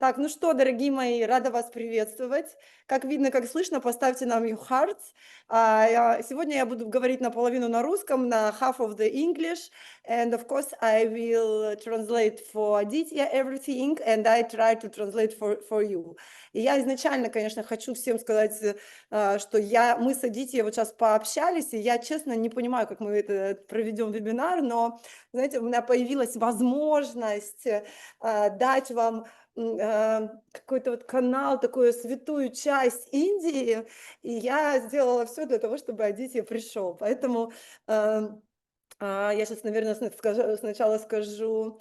Так, ну что, дорогие мои, рада вас приветствовать. Как видно, как слышно, поставьте нам your hearts. Сегодня я буду говорить наполовину на русском, на half of the English. And of course, I will translate for Aditya everything, and I try to translate for you. И я изначально, конечно, хочу всем сказать, что мы с Адитьей вот сейчас пообщались, и я, честно, не понимаю, как мы это проведем вебинар, но, знаете, у меня появилась возможность дать вам какой-то вот канал, такую святую часть Индии, и я сделала все для того, чтобы Адитья пришел. Поэтому я сейчас, наверное, сначала скажу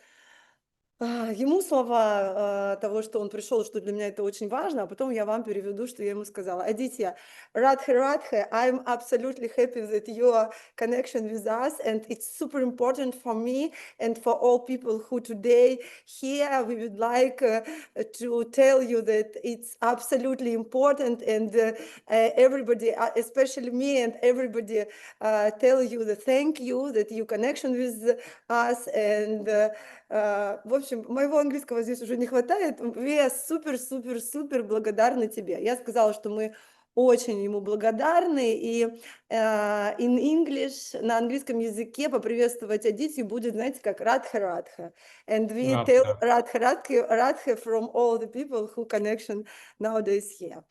ему слова того, что он пришел, что для меня это очень важно, а потом я вам переведу, что я ему сказала. Адитья, Радхе Радхе, I'm absolutely happy that your connection with us, and it's super important for me and for all people who today here. We would like to tell you that it's absolutely important, and everybody, especially me and everybody, tell you the thank you that your connection with us, and в общем, моего английского здесь уже не хватает. Я супер благодарна тебе. Я сказала, что мы очень ему благодарны, и in English, на английском языке поприветствовать Адитью будет, знаете, как Радха Радха. And we tell Радха Радха from all the people who connection nowadays here.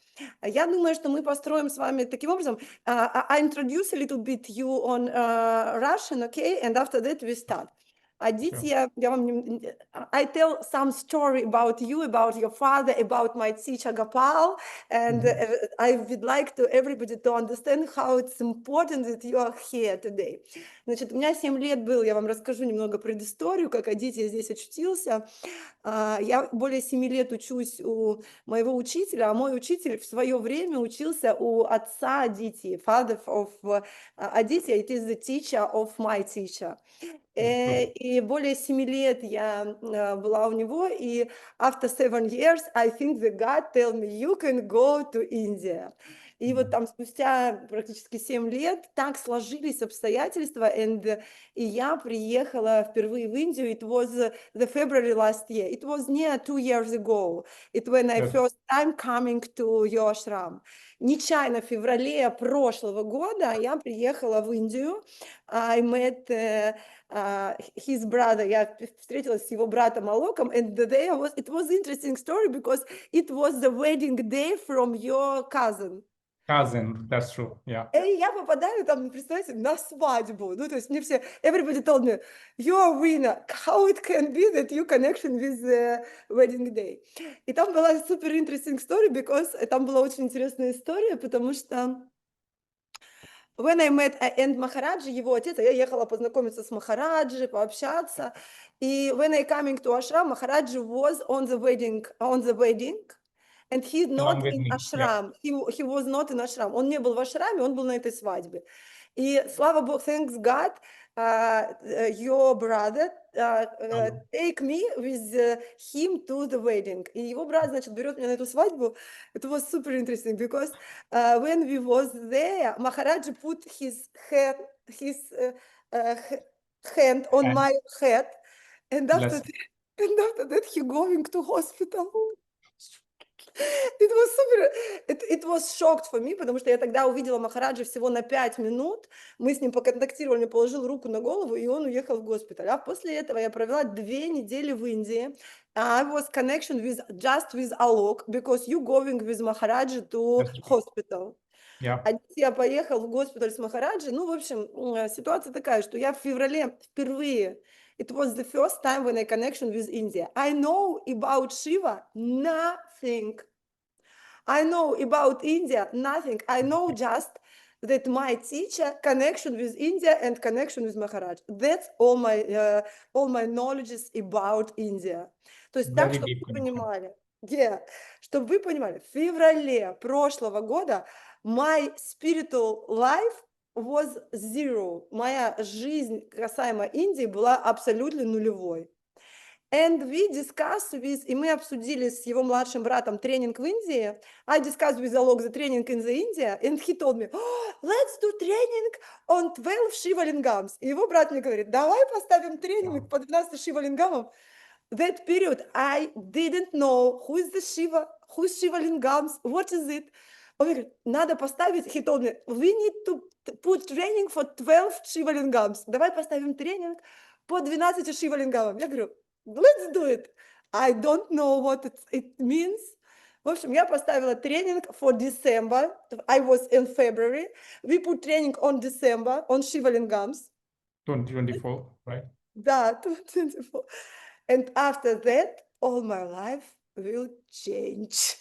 Я думаю, что мы построим с вами таким образом. I introduce a little bit you on Russian, okay? And after that we start. Aditya, I tell some story about you, about your father, about my teacher Gopal, and I would like to everybody to understand how it's important that you are here today. Значит, у меня 7 лет был, я вам расскажу немного предысторию, как Адитья здесь очутился. Я более 7 лет учусь у моего учителя, а мой учитель в свое время учился у отца Адитьи, father of Aditya, it is the teacher of my teacher. И более 7 лет я была у него, и after 7 years, I think that God tell me, you can go to India. И вот там спустя практически 7 лет так сложились обстоятельства, и я приехала впервые в Индию. It was the February last year. It was near 2 years ago. It when I first time coming to your ashram. Нечаянно в феврале прошлого года я приехала в Индию. I met his brother. Я встретилась с его братом Алоком, and the day it was interesting story because it was the wedding day from your cousin. Cousin, that's true, yeah. И я попадаю там, представляете, на свадьбу. Ну, то есть мне все, everybody told me, you're a winner, how it can be that you connection with the wedding day. И там была super interesting story, because там была очень интересная история, потому что when I met and Махараджи, его отец, я ехала познакомиться с Махараджи, пообщаться, и when I coming to Ashram, Махараджи was on the wedding, and he's not in Ashram. Yeah. He was not in Ashram. Он не был в Ашраме, он был на этой свадьбе. И слава Богу, thanks God, your brother take me with him to the wedding. И его брат, значит, берет меня на эту свадьбу. It was super interesting, because when we was there, Maharaji put his hand on my head, and after that he going to hospital. It was shocked for me, потому что я тогда увидела Махараджи всего на 5 минут, мы с ним поконтактировали, мне положил руку на голову, и он уехал в госпиталь. А после этого я провела 2 недели в Индии. I was connection just with Alok, because you going with Maharaji to hospital. Я поехал в госпиталь с Махараджи. Ну, в общем, ситуация такая, что я в феврале впервые, it was the first time when I connection with India. I know about Shiva nothing. I know about India nothing. I know just that my teacher connection with India and connection with Maharaj. That's all my knowledge is about India. То есть так, чтобы вы понимали. Чтобы вы понимали, в феврале прошлого года my spiritual life was zero. Моя жизнь касаемо Индии была абсолютно нулевой. And we discussed with, и мы обсудили с его младшим братом тренинг в Индии. I discussed with Alok the training in the India, and he told me, oh, let's do training on 12 Shiva Lingams. И его брат мне говорит, давай поставим тренинг по 12 Shiva Lingамам. that period, I didn't know who is the Shiva, who's Shiva Lingams, what is it. Он мне говорит, надо поставить, he told me, we need to put training for 12 Shiva Lingams. Давай поставим тренинг по 12 Shiva Lingамам. Я говорю, let's do it. I don't know what it means. В общем, я поставила тренинг for December. I was in February. We put training on December on Shiva Lingams. 2024, right? Да, 2024. And after that, all my life will change.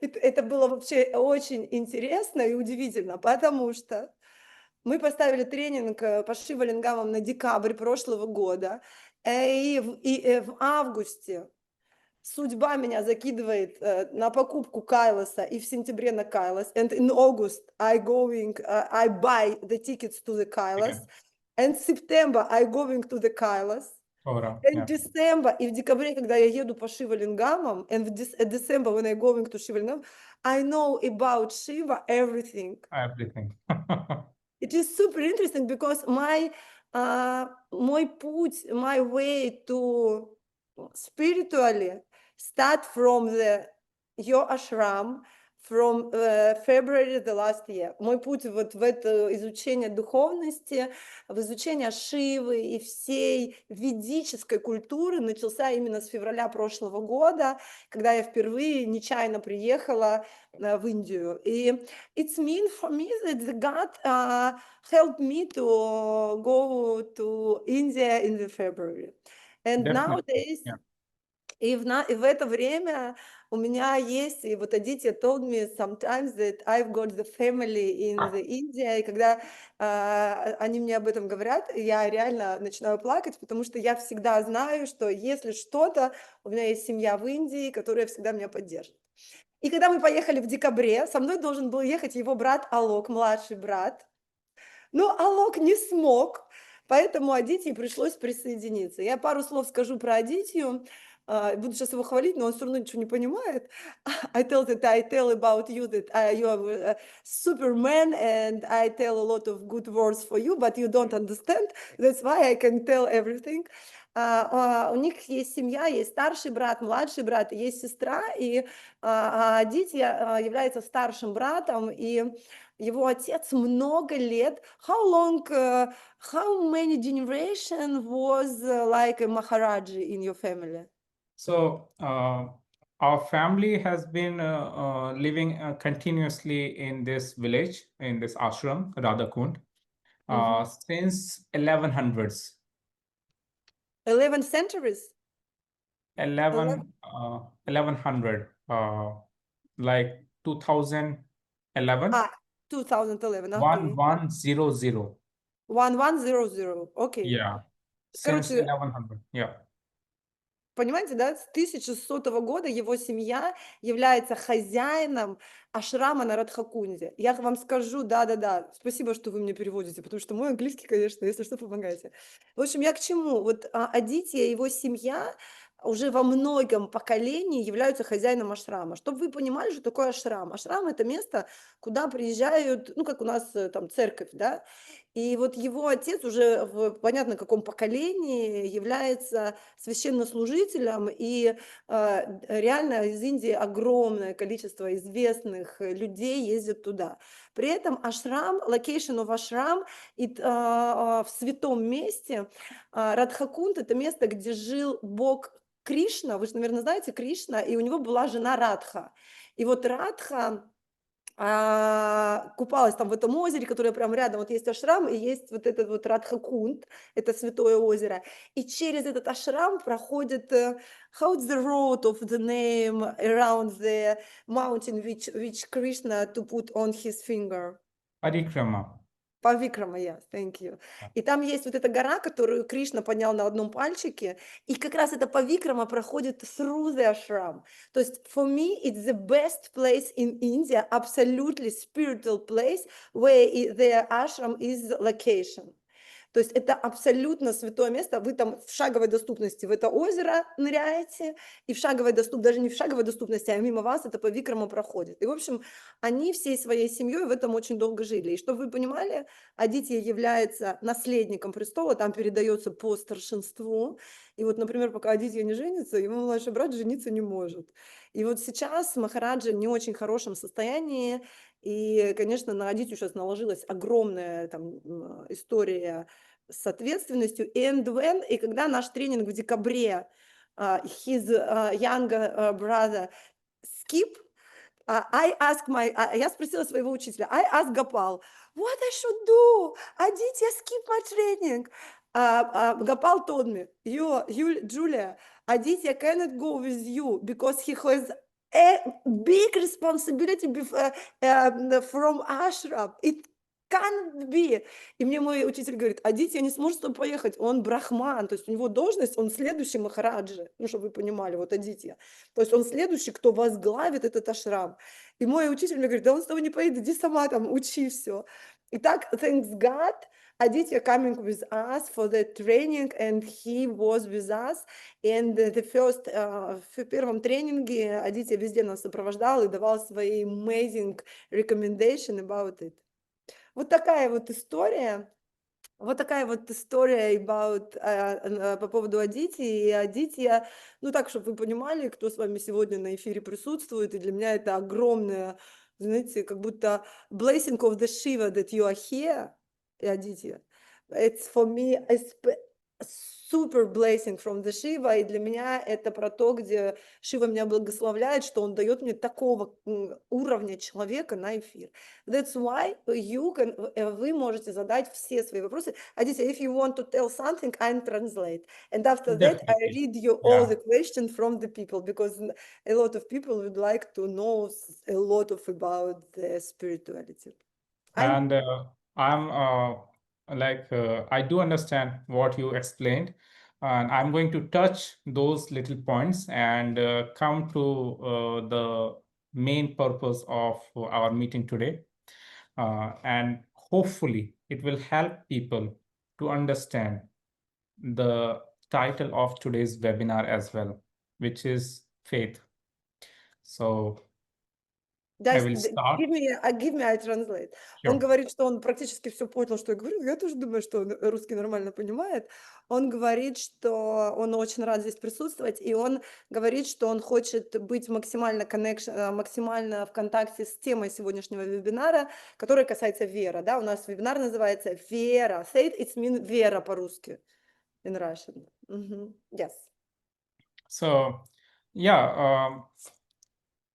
Это было вообще очень интересно и удивительно, потому что мы поставили тренинг по Шива Лингамам на декабрь прошлого года, и в августе судьба меня закидывает на покупку Кайласа, и в сентябре на Кайлас. And in August I buy the tickets to the Kailas. Okay. And September I going to the Kailas. And December, и в декабре, когда я еду по Шива Лингамам, and December when I going to Shiva Lingam, I know about Shiva everything. Everything. It is super interesting because мой путь, my way to spiritually start from your ashram from February the last year. Мой путь вот в это изучение духовности, в изучение Шивы и всей ведической культуры начался именно с февраля прошлого года, когда я впервые нечаянно приехала в Индию. И it's mean for me that God helped me to go to India in the February. And nowadays, и в это время у меня есть, и вот Адитья told me sometimes that I've got the family in the India, и когда они мне об этом говорят, я реально начинаю плакать, потому что я всегда знаю, что если что-то, у меня есть семья в Индии, которая всегда меня поддержит. И когда мы поехали в декабре, со мной должен был ехать его брат Алок, младший брат, но Алок не смог, поэтому Адитье пришлось присоединиться. Я пару слов скажу про Адитью. Буду сейчас его хвалить, но он все равно ничего не понимает. I tell about you that you are a superman and I tell a lot of good words for you, but you don't understand. That's why I can tell everything. У них есть семья, есть старший брат, младший брат, есть сестра, и Адитья является старшим братом, и его отец много лет. How many generations was like a Mахараджи in your family? So our family has been living continuously in this village, in this ashram, Radhakund, since 1100s. 11 centuries? 1100, like 2011. 2011, okay. 1100. 1100, okay. Yeah, since Короче, 1100, yeah. Понимаете, да, с 1100 года его семья является хозяином ашрама на Радхакунде. Я вам скажу, да-да-да, спасибо, что вы мне переводите, потому что мой английский, конечно, если что, помогаете. В общем, я к чему? Вот Адитья и его семья уже во многом поколении являются хозяином ашрама. Чтобы вы понимали, что такое ашрам. Ашрам – это место, куда приезжают, ну, как у нас там церковь, да, и вот его отец уже в понятно каком поколении является священнослужителем, и реально из Индии огромное количество известных людей ездит туда. При этом ашрам, location of ашрам, в святом месте, Радхакунд – это место, где жил бог Кришна, вы же, наверное, знаете Кришна, и у него была жена Радха. И вот Радха купалась там в этом озере, которое прям рядом, вот есть ашрам, и есть вот этот вот Радхакунд, это святое озеро, и через этот ашрам проходит, how's the road of the name around the mountain which Krishna to put on his finger? Parikrama. Павикрама, yes, thank you. И там есть вот эта гора, которую Кришна поднял на одном пальчике, и как раз эта павикрама проходит through the ashram. То есть for me it's the best place in India, absolutely spiritual place where their ashram is location. То есть это абсолютно святое место. Вы там в шаговой доступности в это озеро ныряете, и в шаговой доступности, даже не в шаговой доступности, а мимо вас это по Викраму проходит. И, в общем, они всей своей семьей в этом очень долго жили. И чтобы вы понимали, Адитья является наследником престола, там передается по старшинству. И вот, например, пока Адитья не женится, его младший брат жениться не может. И вот сейчас Махараджа в не очень хорошем состоянии, и, конечно, на Адитью сейчас наложилась огромная там история с ответственностью. И когда наш тренинг в декабре, his younger brother skip, я спросила своего учителя, I asked Gopal, what I should do? Aditya skip my training. Gopal told me, Julia, Aditya cannot go with you because he has a big responsibility from Ashram. It can't be. И мне мой учитель говорит, Адитья не сможет с тобой поехать, он брахман, то есть у него должность, он следующий Махараджи, ну, чтобы вы понимали, вот Адитья. То есть он следующий, кто возглавит этот ашрам. И мой учитель мне говорит, да он с тобой не поедет, иди сама там, учи все. Итак, thanks God, Aditya coming with us for the training, and he was with us. And the first, в первом тренинге Адитья везде нас сопровождал и давал свои amazing recommendation about it. Вот такая вот история. Вот такая вот история по поводу Адитьи. И Адитья, ну так, чтобы вы понимали, кто с вами сегодня на эфире присутствует, и для меня это огромное, знаете, как будто blessing of the Shiva that you are here, Адитья. It's for me a super blessing from the Shiva, и для меня это про то, где Шива меня благословляет, что он дает мне такого уровня человека на эфир. That's why вы можете задать все свои вопросы. Адитья, if you want to tell something, I translate. And after that, I Definitely. read you all Yeah. the questions from the people, because a lot of people would like to know a lot about the spirituality. And I'm I do understand what you explained, and I'm going to touch those little points and come to the main purpose of our meeting today. And hopefully, it will help people to understand the title of today's webinar as well, which is faith. So I will start. Give me, I translate. Sure. Он говорит, что он практически все понял, что я говорю. Я тоже думаю, что он русский нормально понимает. Он говорит, что он очень рад здесь присутствовать, и он говорит, что он хочет быть максимально в контакте с темой сегодняшнего вебинара, которая касается веры. Да? У нас вебинар называется «Вера». Faith, it means «вера» по-русски. In Russian. Yes. So, yeah,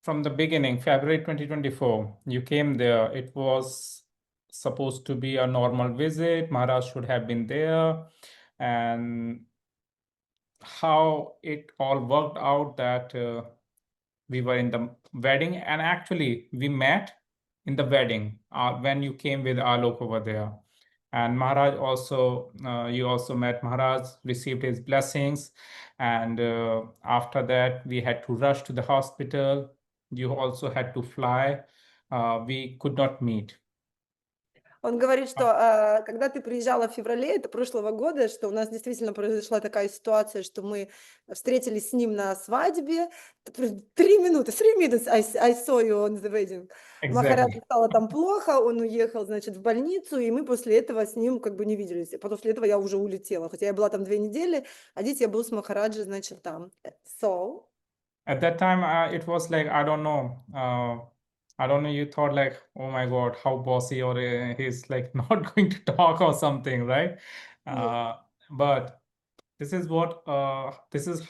from the beginning, February 2024, you came there. It was supposed to be a normal visit. Maharaj should have been there. And how it all worked out that we were in the wedding, and actually we met in the wedding when you came with Alok over there. And Maharaj also, you also met Maharaj, received his blessings. And after that, we had to rush to the hospital. You also had to fly. We could not meet. Он говорит, что когда ты приезжала в феврале, это прошлого года, что у нас действительно произошла такая ситуация, что мы встретились с ним на свадьбе. 3 минуты, I saw you on the wedding. Махараджу стало там плохо, он уехал, значит, в больницу, и мы после этого с ним как бы не виделись. После этого я уже улетела, хотя я была там 2 недели, а Адитья был с Махараджи, значит, там. So... At that time, it was like, I don't know, you thought like, oh my God, how bossy, or he's like not going to talk or something, right? But this is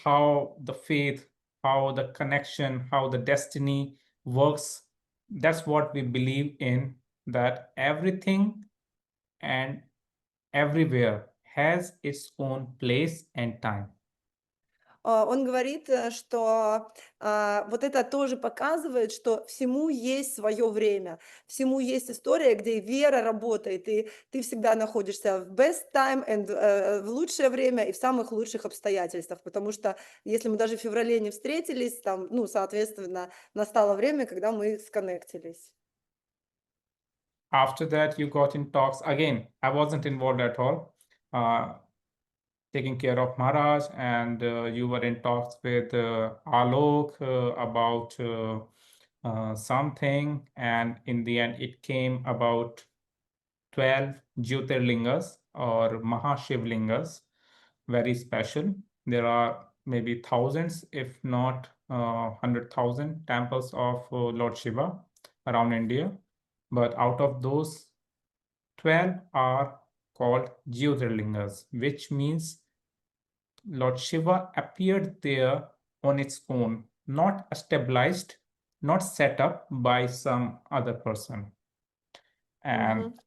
how the faith, how the connection, how the destiny works. That's what we believe in, that everything and everywhere has its own place and time. Он говорит, что вот это тоже показывает, что всему есть свое время, всему есть история, где вера работает, и ты всегда находишься в best time, в лучшее время и в самых лучших обстоятельствах, потому что если мы даже в феврале не встретились, там, ну, соответственно, настало время, когда мы сконнектились. After that, you got in talks. Again, I wasn't involved at all. taking care of Maharaj, and you were in talks with Alok about something, and in the end it came about 12 Jyotirlingas or Mahashivlingas, very special. There are maybe thousands, if not 100,000 temples of Lord Shiva around India. But out of those, 12 are called Jyotirlingas, which means Lord Shiva appeared there on its own, not stabilized, not set up by some other person. And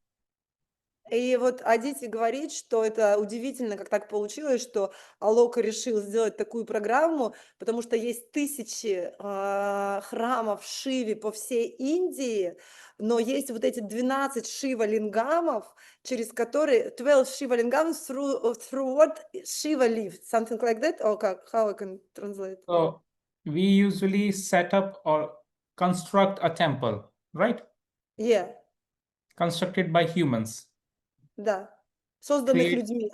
И вот Адитья говорит, что это удивительно, как так получилось, что Алока решил сделать такую программу, потому что есть тысячи храмов Шиве по всей Индии, но есть вот эти 12 Шива-лингамов, через которые 12 Шива-лингамов through what Shiva lived, something like that, or как, how I can translate? so we usually set up or construct a temple, right? Yeah. Constructed by humans. Да, созданных Create, людьми.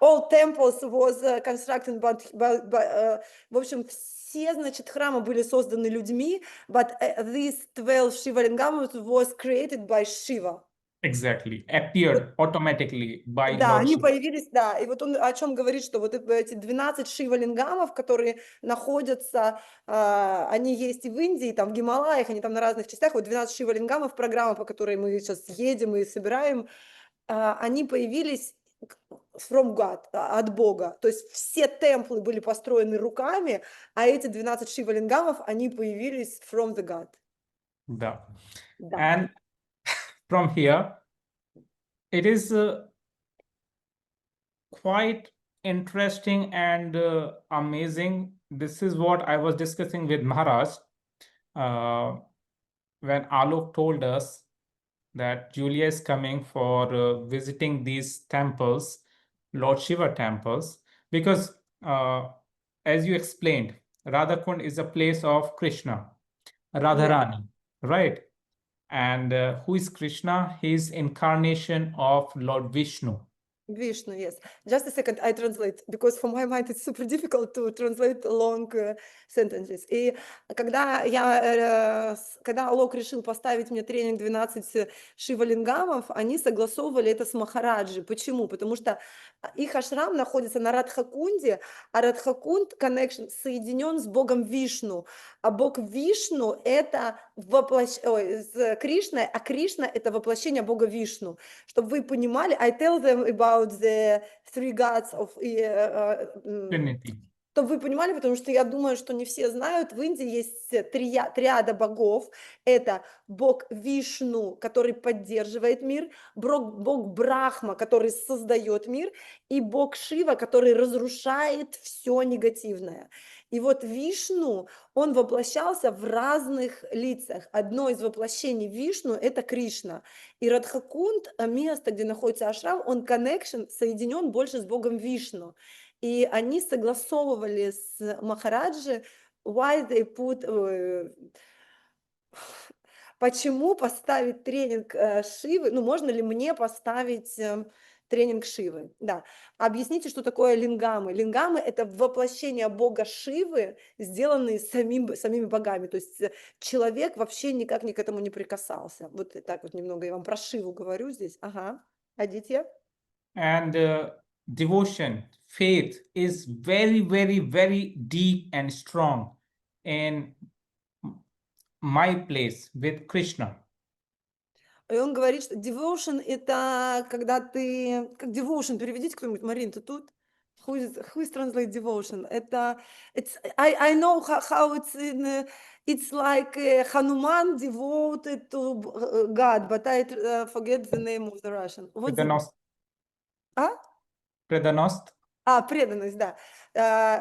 All temples was constructed в общем, все, значит, храмы были созданы людьми, but these 12 Shiva Lingams was created by Shiva. exactly, appeared automatically by Да, Lord они Shiva. появились, да, и вот он о чем говорит, что вот эти 12 Шива-лингамов, которые находятся, они есть и в Индии, там в Гималаях, они там на разных частях, вот 12 Шива-лингамов, программа, по которой мы сейчас едем и собираем, они появились from God, от Бога. То есть все темплы были построены руками, а эти 12 Шива-лингамов, они появились from the God. Да. Да. And from here, it is quite interesting and amazing. This is what I was discussing with Maharaj when Alok told us that Julia is coming for visiting these temples, Lord Shiva temples, because as you explained, Radhakund is a place of Krishna, Radharani, right? And who is Krishna? He is incarnation of Lord Vishnu. Vishnu, yes. Just a second, I translate, because for my mind it's super difficult to translate long sentences. И когда Алок решил поставить мне тренинг 12 шивалингамов, они согласовывали это с Махараджи. Почему? Потому что их ашрам находится на Радхакунде, а Радхакунд connection соединен с Богом Вишну. А Бог Вишну это с Кришной, а Кришна это воплощение Бога Вишну. Чтобы вы понимали, I tell them about the three gods of Trinity. чтобы вы понимали, потому что я думаю, что не все знают, в Индии есть триада богов. Это бог Вишну, который поддерживает мир, бог Брахма, который создает мир, и бог Шива, который разрушает все негативное. И вот Вишну, он воплощался в разных лицах. Одно из воплощений Вишну – это Кришна. И Радхакунд, место, где находится ашрам, он connection, соединен больше с богом Вишну. И они согласовывали с Махараджи, why they put, почему поставить тренинг Шивы, ну, можно ли мне поставить тренинг Шивы, да. Объясните, что такое лингамы. Лингамы – это воплощение бога Шивы, сделанные самими богами, то есть человек вообще никак к этому не прикасался. Вот так вот немного я вам про Шиву говорю здесь. Ага, Адитья? And devotion, faith is very, very, very deep and strong in my place with Krishna. И он говорит, что devotion – это когда ты… Как devotion переведите кто-нибудь? Марин, ты тут? Who is translate devotion? Это… I know how it's like Hanuman devoted to God, but I forget the name of the Russian. Преданность. А? Преданность. Преданность, да.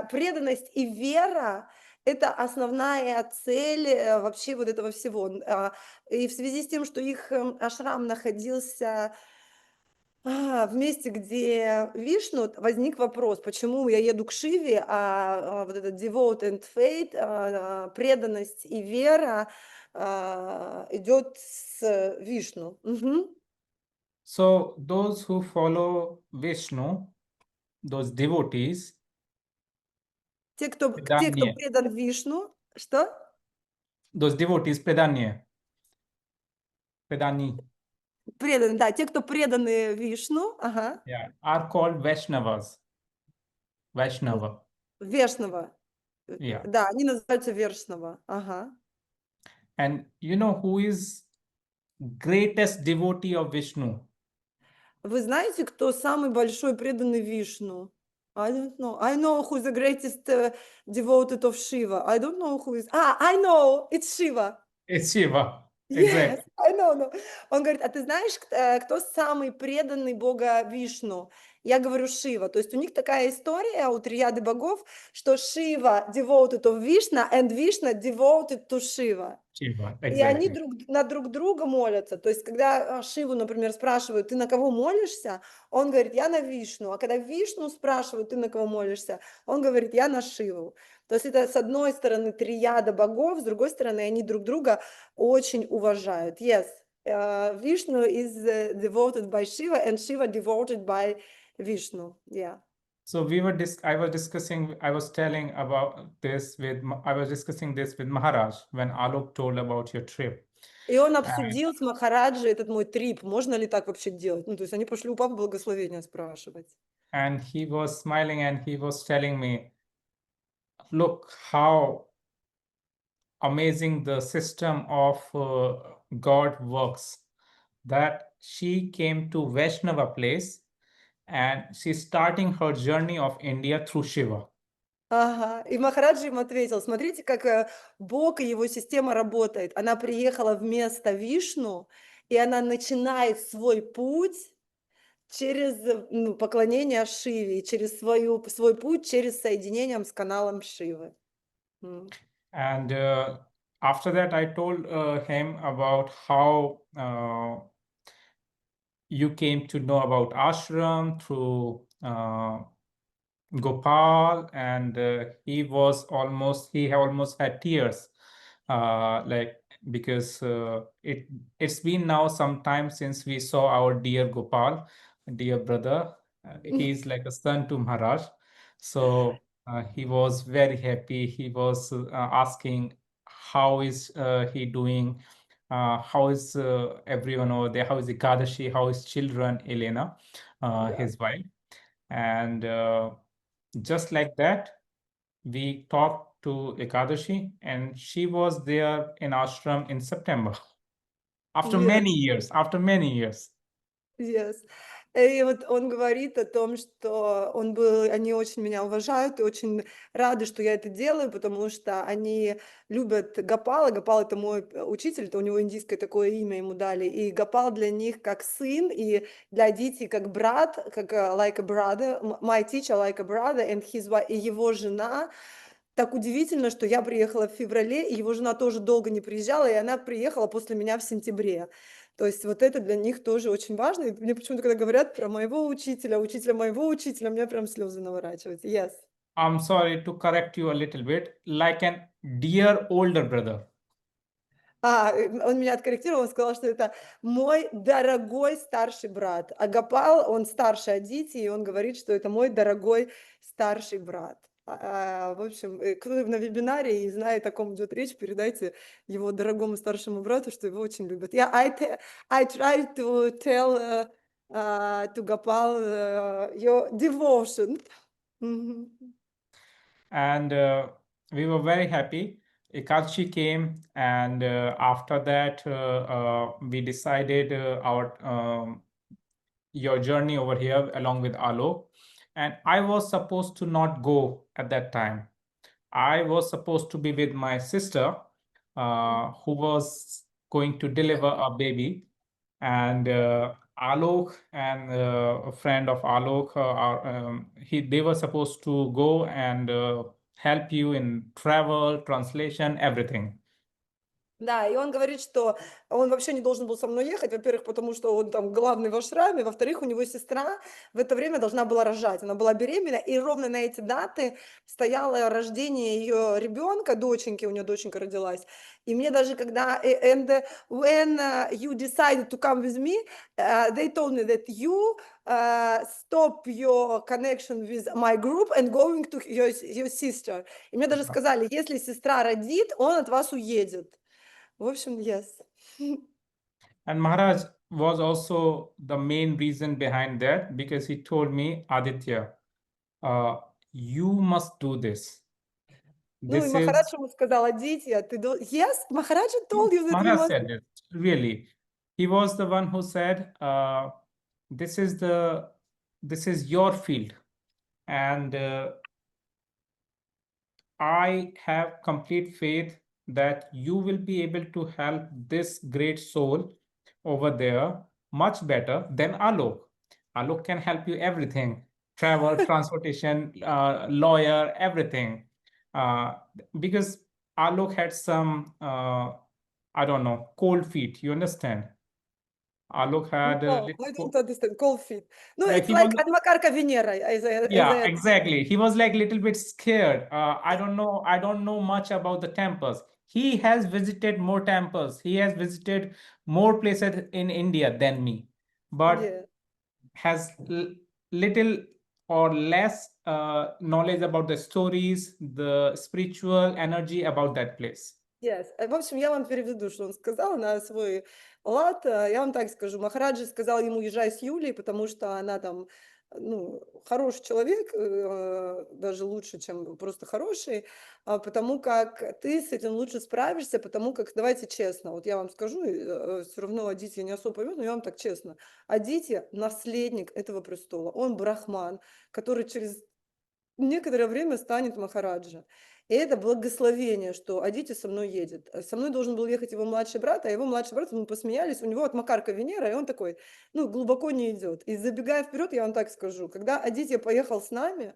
Преданность и вера – это основная цель вообще вот этого всего. И в связи с тем, что их ашрам находился в месте, где Вишну, возник вопрос, почему я еду к Шиве, вот этот devote and faith, преданность и вера идет с Вишну. Угу. So those who follow Vishnu, those devotees, Те, кто Pradanya, предан Вишну, что? those devotees, Pradanya, Pradani, Преданы, да, те, кто преданы Вишну, ага, yeah, are called Vaishnavas. Vaishnava, Вешнава. yeah. Да, они называются Вершнава, ага. And you know who is greatest devotee of Vishnu? Вы знаете, кто самый большой преданный Вишну? I don't know. I know who's the greatest devoted of Shiva. I don't know who is. I know. It's Shiva. It's Shiva. Yes, Exactly. I know. Он говорит, а ты знаешь, кто самый преданный Бога Вишну? Я говорю Шива. То есть у них такая история у триады богов, что Шива devoted to Vishnu and Vishnu devoted to Shiva. Shiva, И они exactly. на друг друга молятся. То есть, когда Шиву, например, спрашивают, ты на кого молишься? Он говорит, я на Вишну. А когда Вишну спрашивают, ты на кого молишься? Он говорит, я на Шиву. То есть это с одной стороны триада богов, с другой стороны они друг друга очень уважают. Yes, Vishnu is devoted by Shiva and Shiva devoted by Vishnu. Yeah. So I was discussing this with Maharaj when Alok told about your trip. И он And, обсудил с Махараджи этот мой трип. Можно ли так вообще делать? Ну, то есть они пошли у папы благословения спрашивать. and he was smiling and he was telling me, look how amazing the system of God works. That she came to Vaishnava place and she's starting her journey of India through Shiva. Ага, и Махараджи им ответил, смотрите, как Бог и его система работает. Она приехала вместо Вишну, и она начинает свой путь через поклонение Шиве, через свой путь через соединением с каналом Шивы. And after that, I told him about how you came to know about Ashram through Gopal, and he almost had tears, because it's been now some time since we saw our dear Gopal, dear brother. He's like a son to Maharaj, so he was very happy. He was asking how is he doing, how is everyone over there, how is Ekadashi, how is children, Elena, his wife, and just like that, we talked to Ekadashi, and she was there in ashram in September. After Yes. many years, after many years. Yes. И вот он говорит о том, что они очень меня уважают и очень рады, что я это делаю, потому что они любят Гопала. Гопал — это мой учитель, это у него индийское такое имя ему дали. И Гопал для них как сын, и для Адитьи как брат, как like a brother. My teacher like a brother, and his wife, и его жена. Так удивительно, что я приехала в феврале, и его жена тоже долго не приезжала, и она приехала после меня в сентябре. То есть вот это для них тоже очень важно. И мне почему-то, когда говорят про моего учителя, учителя моего учителя, у меня прям слезы наворачиваются. Yes. I'm sorry to correct you a little bit, like an dear older brother. Он меня откорректировал, он сказал, что это мой дорогой старший брат. А Гопал, он старше Адитьи, и он говорит, что это мой дорогой старший брат. В общем, кто на вебинаре и знает, о ком идет речь, передайте его дорогому старшему брату, что его очень любят. I try to tell to Gopal your devotion. And we were very happy. Ekadashi came, and after that, we decided your journey over here along with Alok. And I was supposed to not go at that time. I was supposed to be with my sister, who was going to deliver a baby. And Alok and a friend of Alok, they were supposed to go and help you in travel, translation, everything. Да, и он говорит, что он вообще не должен был со мной ехать, во-первых, потому что он там главный в ашраме, во-вторых, у него сестра в это время должна была рожать, она была беременна, и ровно на эти даты стояло рождение ее ребенка, доченьки, у нее доченька родилась, и мне даже когда, and when you decided to come with me, they told me that you stop your connection with my group and going to your sister. И мне даже сказали, если сестра родит, он от вас уедет. В общем, yes. And Maharaj was also the main reason behind that because he told me, Aditya, you must do this. Ну и This Махарадж is ему сказал, Адитья, ты Yes, Махарадж told you that you Maharaj must. said it. Really, he was the one who said, "This is your field, and I have complete faith that you will be able to help this great soul over there much better than Alok. Alok can help you everything, travel, transportation, lawyer, everything. Uh, because Alok had some, I don't know, cold feet. You understand? Alok had a No, I don't understand. Cold feet. No, it's he like was Admakarka Venera. yeah, exactly. He was like a little bit scared. I don't know much about the temples. He has visited more temples. He has visited more places in India than me, but Yeah. has little or less knowledge about the stories, the spiritual energy about that place. Yes. В общем, я вам переведу, что он сказал на свой лад. Я вам так скажу. Махараджи сказал ему, езжай с Юлей, потому что она там, ну, хороший человек, даже лучше, чем просто хороший, потому как ты с этим лучше справишься, потому как, давайте честно, вот я вам скажу, все равно Адитья не особо поймет, но я вам так честно. Адитья– наследник этого престола. Он брахман, который через некоторое время станет Махараджа. И это благословение, что Адитя со мной едет. Со мной должен был ехать его младший брат, а его младший брат, мы посмеялись, у него от Макарка Венера, и он такой, ну, глубоко не идет. И забегая вперед, я вам так скажу, когда Адитя поехал с нами,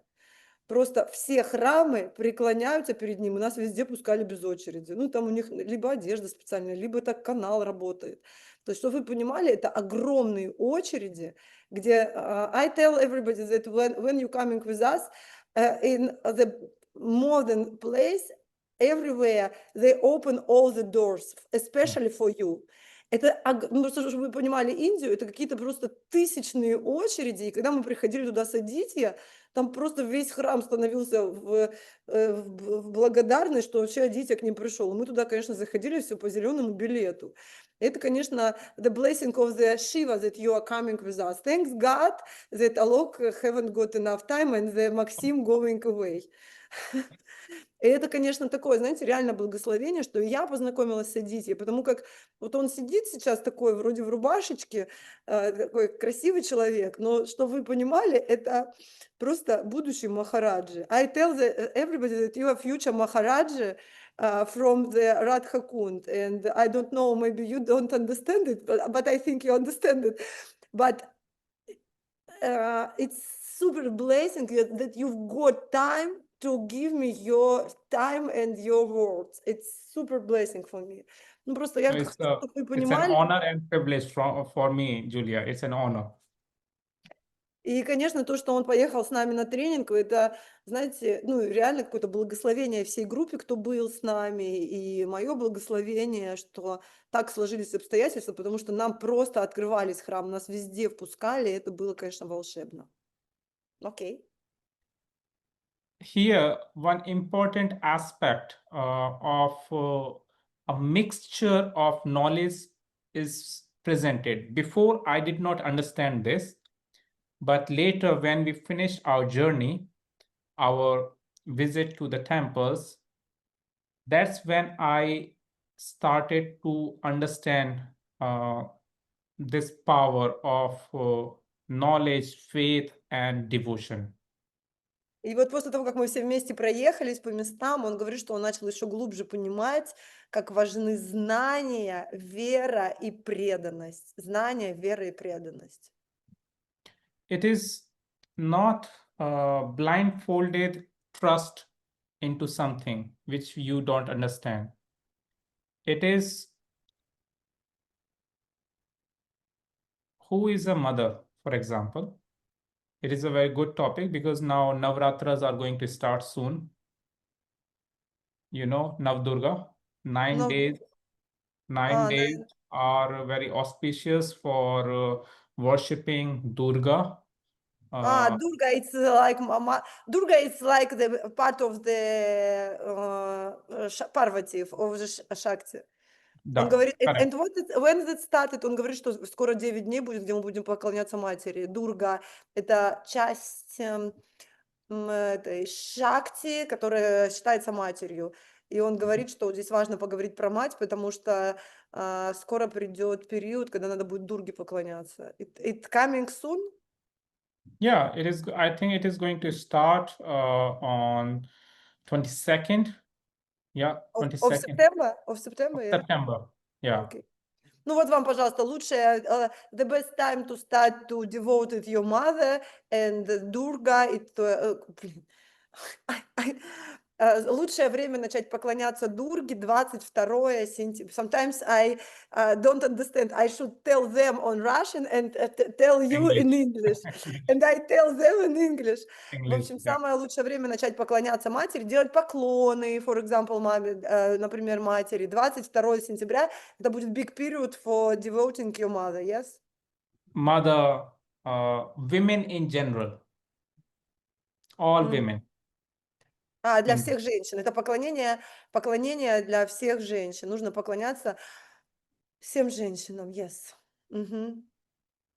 просто все храмы преклоняются перед ним, и нас везде пускали без очереди. Ну, там у них либо одежда специальная, либо так канал работает. То есть, чтобы вы понимали, это огромные очереди, где I tell everybody that when you coming with us, in the modern place, everywhere they open all the doors, especially for you. Это, ну, просто, чтобы вы понимали Индию, это какие-то просто тысячные очереди, и когда мы приходили туда с Адитья, там просто весь храм становился в благодарность, что вообще Адитья к ним пришел. Мы туда, конечно, заходили все по зеленому билету. Это, конечно, the blessing of the Shiva that you are coming with us. Thanks God that Alok haven't got enough time and the Maxim going away. И это, конечно, такое, знаете, реально благословение, что я познакомилась с Адитьей, потому как вот он сидит сейчас такой, вроде в рубашечке, такой красивый человек, но, чтобы вы понимали, это просто будущий Махараджи. I tell everybody that you are future Maharaji from the Radha Kund, and I don't know, maybe you don't understand it, but I think you understand it. But it's super blessing that you've got time to give me your time and your words. It's super blessing for me. Ну, просто я It's хочу, чтобы вы it's an понимали. honor and privilege for me, Julia. It's an honor. И, конечно, то, что он поехал с нами на тренинг, это, знаете, ну, реально какое-то благословение всей группе, кто был с нами, и мое благословение, что так сложились обстоятельства, потому что нам просто открывались храмы, нас везде впускали, и это было, конечно, волшебно. Окей. Here, one important aspect of a mixture of knowledge is presented. Before, I did not understand this, but later, when we finished our journey, our visit to the temples, that's when I started to understand this power of knowledge, faith, and devotion. И вот после того, как мы все вместе проехались по местам, он говорит, что он начал еще глубже понимать, как важны знания, вера и преданность. Знания, вера и преданность. It is not blindfolded trust into something which you don't understand. it is who is a mother, for example. It is a very good topic because now Navratras are going to start soon. You know, Navdurga, 9 days. Nine No, days are very auspicious for worshipping Durga. Durga, it's like Durga is like the part of the Parvati, of the Shakti. Он Да, говорит, correct. and when it started, он говорит, что скоро 9 дней будет, где мы будем поклоняться матери. Дурга — это часть этой Шакти, которая считается матерью. И он говорит, что здесь важно поговорить про мать, потому что скоро придет период, когда надо будет Дурге поклоняться. It coming soon? Yeah, it is. I think it is going to start on 22nd. Yeah, Of 22nd September? Of of September, yeah? September. Yeah. Okay. Ну вот вам, пожалуйста, лучшее, the best time to start to devote it your mother and Durga, блин. Лучшее время начать поклоняться Дурге 22 сентября. Sometimes I don't understand. I should tell them on Russian and tell you in English. And I tell them in English. В English. общем, Yeah. самое лучшее время начать поклоняться матери, делать поклоны, for example, маме, например, матери. 22 сентября — это будет big period for devoting your mother, yes? Mother, women in general, all women. Для in- всех женщин. Это поклонение для всех женщин. Нужно поклоняться всем женщинам, yes. Мгм.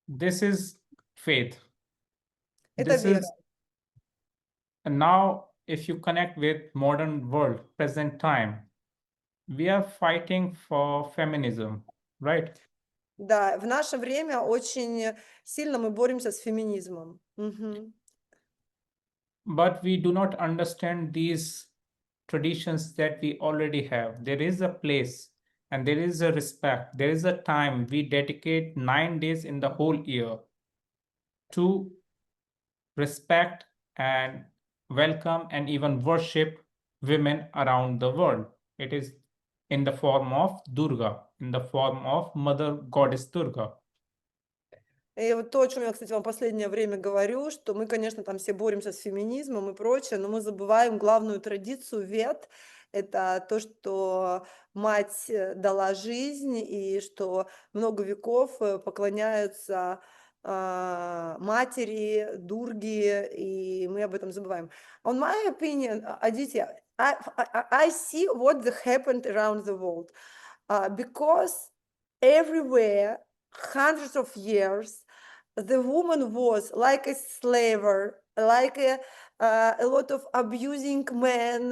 This is faith. Это This вера. is now, if you connect with modern world, present time, we are fighting for feminism, right? Да, в наше время очень сильно мы боремся с феминизмом. Мгм. But we do not understand these traditions that we already have. There is a place and there is a respect. There is a time we dedicate 9 days in the whole year to respect and welcome and even worship women around the world. It is in the form of Durga, in the form of Mother Goddess Durga. И вот то, о чем я, кстати, вам последнее время говорю, что мы, конечно, там все боремся с феминизмом и прочее, но мы забываем главную традицию вед. Это то, что мать дала жизнь, и что много веков поклоняются матери, Дурге, и мы об этом забываем. On my opinion, Aditya, I see what happened around the world. Because everywhere, hundreds of years, the woman was like a slaver, like a lot of abusing men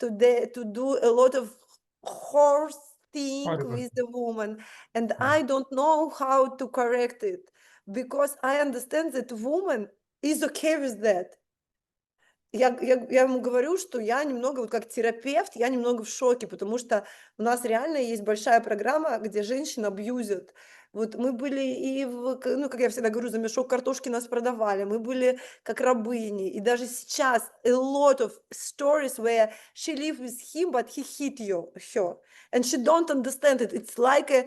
to do a lot of horse thing Horrible. with the woman. And I don't know how to correct it because I understand that woman is okay with that. Я ему говорю, что я немного, вот как терапевт, я немного в шоке, потому что у нас реально есть большая программа, где женщин абьюзят. Вот мы были и ну, как я всегда говорю, за мешок картошки нас продавали, мы были как рабыни. И даже сейчас a lot of stories where she lived with him, but he hit her. And she don't understand it. It's like a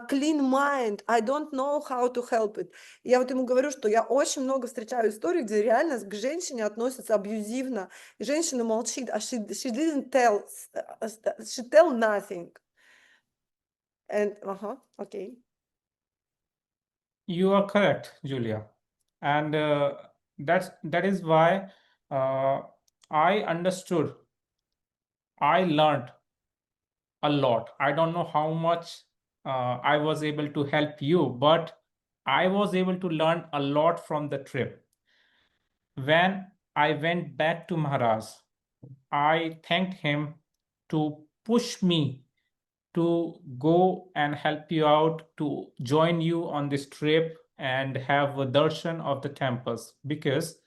clean mind. I don't know how to help it. Я вот ему говорю, что я очень много встречаю историй, где реально к женщине относятся абьюзивно, и женщина молчит, а she didn't tell, she tell nothing. And, okay. You are correct, Julia. And that is why I understood, I learned a lot. I don't know how much I was able to help you, but I was able to learn a lot from the trip. When I went back to Maharaj, I thanked him to push me to go and help you out, to join you on this trip and have a darshan of the temples, because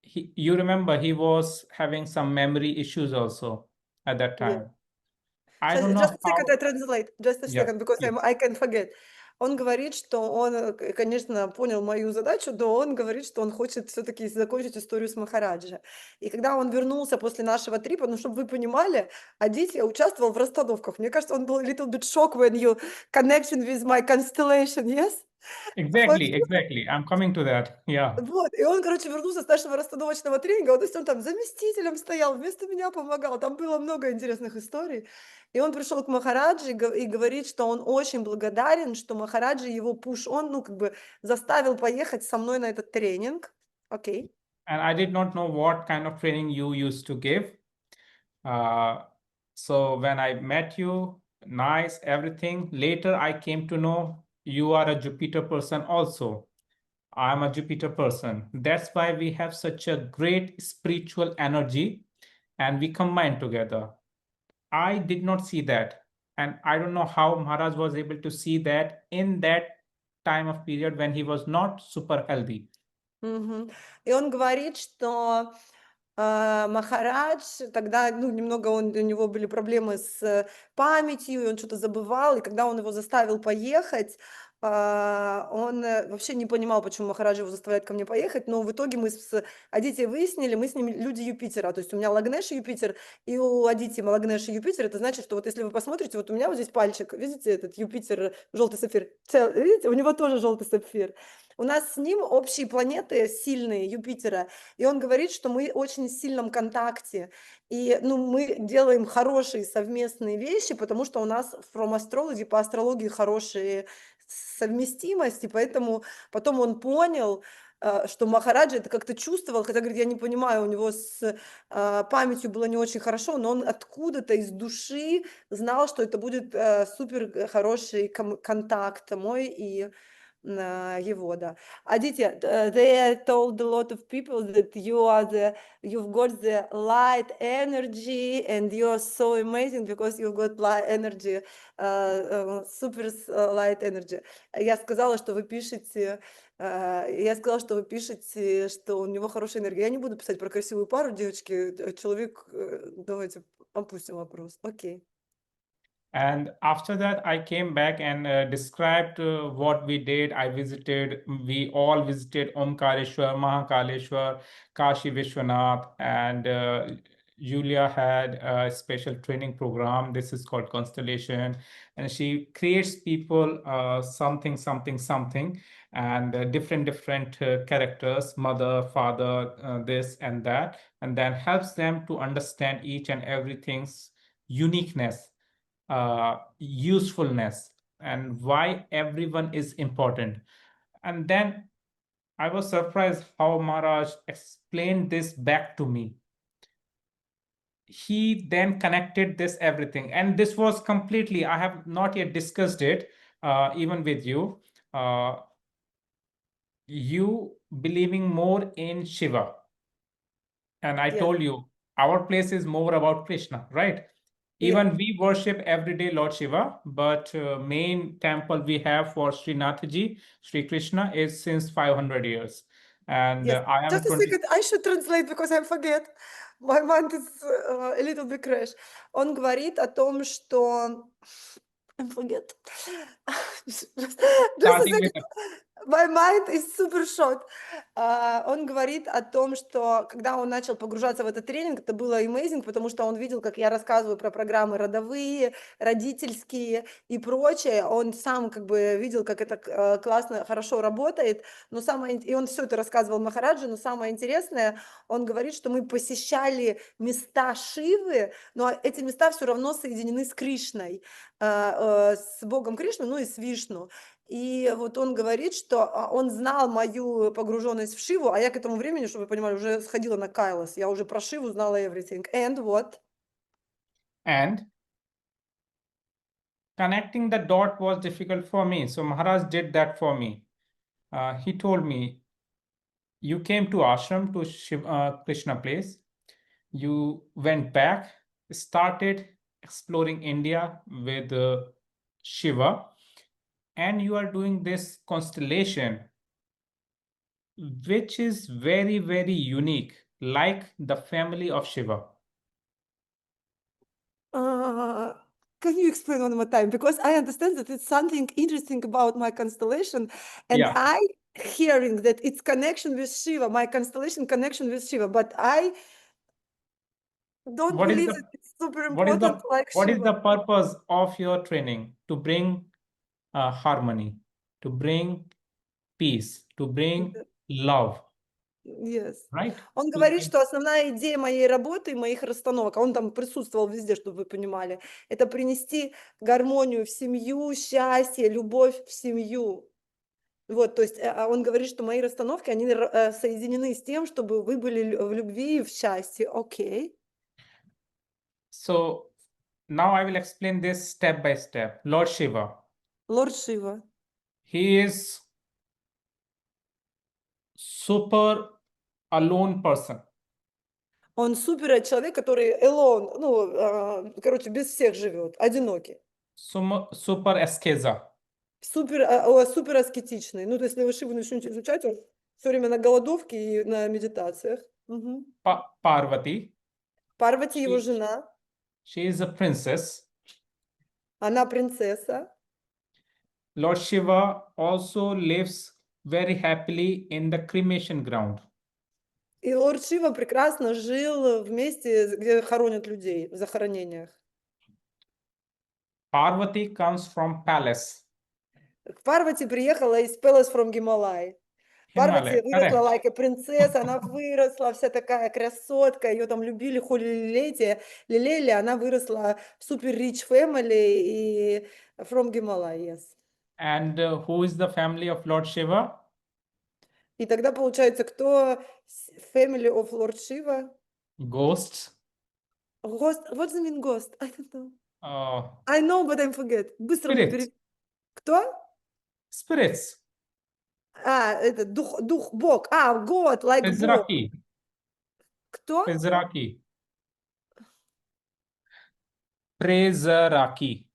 you remember he was having some memory issues also at that Yeah. time. I don't Just know a second, how. I translate. Just a Yeah, second, because please. I can forget. Он говорит, что он, конечно, понял мою задачу, но он говорит, что он хочет все-таки закончить историю с Махараджи. И когда он вернулся после нашего трипа, ну, чтобы вы понимали, Адитья участвовал в расстановках. Мне кажется, он был a little bit shocked when you connection with my constellation, yes? Вот. Exactly. I'm coming to that. Yeah. Вот, и он, короче, вернулся с нашего расстановочного тренинга, то есть он там заместителем стоял, вместо меня помогал, там было много интересных историй. И он пришел к Махараджи и говорит, что он очень благодарен, что Махараджи его он, ну, как бы заставил поехать со мной на этот тренинг. Окей. And I did not know what kind of training you used to give. Uh, so when I met you, nice, everything. Later, I came to know you are a Jupiter person also. I'm a Jupiter person. That's why we have such a great spiritual energy and we combine together. I did not see that. And I don't know how Maharaj was able to see that in that time of period when he was not super healthy. Мгм. И он говорит, что Махарадж тогда, ну, немного у него были проблемы с памятью, и он что-то забывал, и когда он его заставил поехать, он вообще не понимал, почему Махарадж его заставляет ко мне поехать, но в итоге мы с Адитьей выяснили, мы с ним люди Юпитера, то есть у меня Лагнеш и Юпитер, и у Адитьи Лагнеш и Юпитер, это значит, что вот если вы посмотрите, вот у меня вот здесь пальчик, видите, этот Юпитер, желтый сапфир, видите, у него тоже желтый сапфир. У нас с ним общие планеты сильные Юпитера, и он говорит, что мы очень в сильном контакте, и, ну, мы делаем хорошие совместные вещи, потому что у нас from astrology, по астрологии хорошие совместимости, поэтому потом он понял, что Махараджа это как-то чувствовал, хотя, говорит, я не понимаю, у него с памятью было не очень хорошо, но он откуда-то из души знал, что это будет супер хороший контакт мой и его, да. Aditya, they told a lot of people that you've got the light energy and you're so amazing because you've got light energy, super light energy. Я сказала, что вы пишете, что у него хорошая энергия. Я не буду писать про красивую пару, девочки. Человек, давайте опустим вопрос. Окей. And after that, I came back and described what we did. We all visited Omkareshwar, Mahakaleshwar, Kashi Vishwanath, and Julia had a special training program. This is called Constellation. And she creates people something, something, something, and different characters, mother, father, this and that, and then helps them to understand each and everything's uniqueness, usefulness, and why everyone is important. And then I was surprised how Maharaj explained this back to me. He then connected this everything, and this was completely, I have not yet discussed it even with you. You believing more in Shiva, and I Yeah. told you our place is more about Krishna, right? Yeah. Even we worship every day Lord Shiva, but main temple we have for Srinathji, Sri Krishna, is since 500 years. And Yes. I am a Just a 20. second, I should translate because I forget. My mind is a little bit crash. Он говорит о том, что... I forget. Just a Starting with second. My mind is super short. Он говорит о том, что когда он начал погружаться в этот тренинг, это было amazing, потому что он видел, как я рассказываю про программы родовые, родительские и прочее. Он сам как бы видел, как это классно, хорошо работает. И он все это рассказывал Махараджи, но самое интересное, он говорит, что мы посещали места Шивы, но эти места все равно соединены с Кришной, с Богом Кришну, ну и с Вишну. И вот он говорит, что он знал мою погруженность в Шиву, а я к этому времени, чтобы вы понимали, уже сходила на Кайлас. Я уже про Шиву знала everything. And what? and connecting the dot was difficult for me. So Maharaj did that for me. He told me, you came to ashram to Krishna place. You went back, started exploring India with Shiva, and you are doing this constellation, which is very, very unique, like the family of Shiva. Can you explain one more time? Because I understand that it's something interesting about my constellation, and Yeah. I hearing that it's connection with Shiva, my constellation connection with Shiva, but I don't What is believe the that it's super what is the important like what is the Shiva. purpose of your training? To bring harmony, to bring peace, to bring love, Yes. right? Он To говорит, что основная идея моей работы, моих расстановок, а он там присутствовал везде, чтобы вы понимали, это принести гармонию в семью, счастье, любовь в семью. Вот, то есть он говорит, что мои расстановки, они соединены с тем, чтобы вы были в любви и в счастье. Окей. So now I will explain this step by step. Lord Shiva, Лорд Шива. he is super alone person. Он супер человек, который alone, ну, короче, без всех живет, одинокий. Super ascesa. Супер аскетичный. Ну, то есть, если вы Шиву начнете изучать, он все время на голодовке и на медитациях. Мгм. Parvati. Парвати его She, жена, she is a princess. она принцесса. Lord Shiva also lives very happily in the cremation ground. И лорд Шива прекрасно жил в месте, где хоронят людей, в захоронениях. Parvati comes from palace, Парвати приехала из Palace from Himalaya. Парвати Himalaya, выросла correct? like a принцесса, она выросла вся такая красотка, ее там любили, лелеяли, она выросла в супер rich family и from Himalaya, yes. And who is the family of Lord Shiva? И тогда получается, кто family of Lord Shiva? Ghosts. Ghost, what does it mean ghost? I don't know. Uh, I know, but I forget. Быстро мне spirits. Кто? Spirits. Это дух, Бог. God, like Бог. Pizraki. Кто? Pizraki. Prezaraki.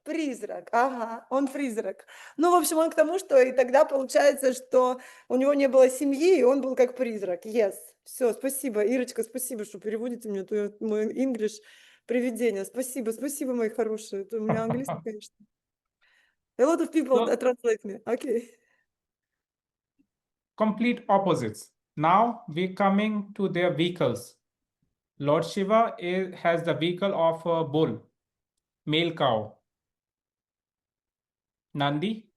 Призрак, ага, он призрак. Ну, в общем, он к тому, что и тогда получается, что у него не было семьи, и он был как призрак. Yes. Все, спасибо. Ирочка, спасибо, что переводите мне мой English привидение. Спасибо, мои хорошие. Это у меня английский, конечно. A lot of people So translate me. Okay. complete opposites. Now we're coming to their vehicles. Lord Shiva has the vehicle of a bull, male cow. Nandi,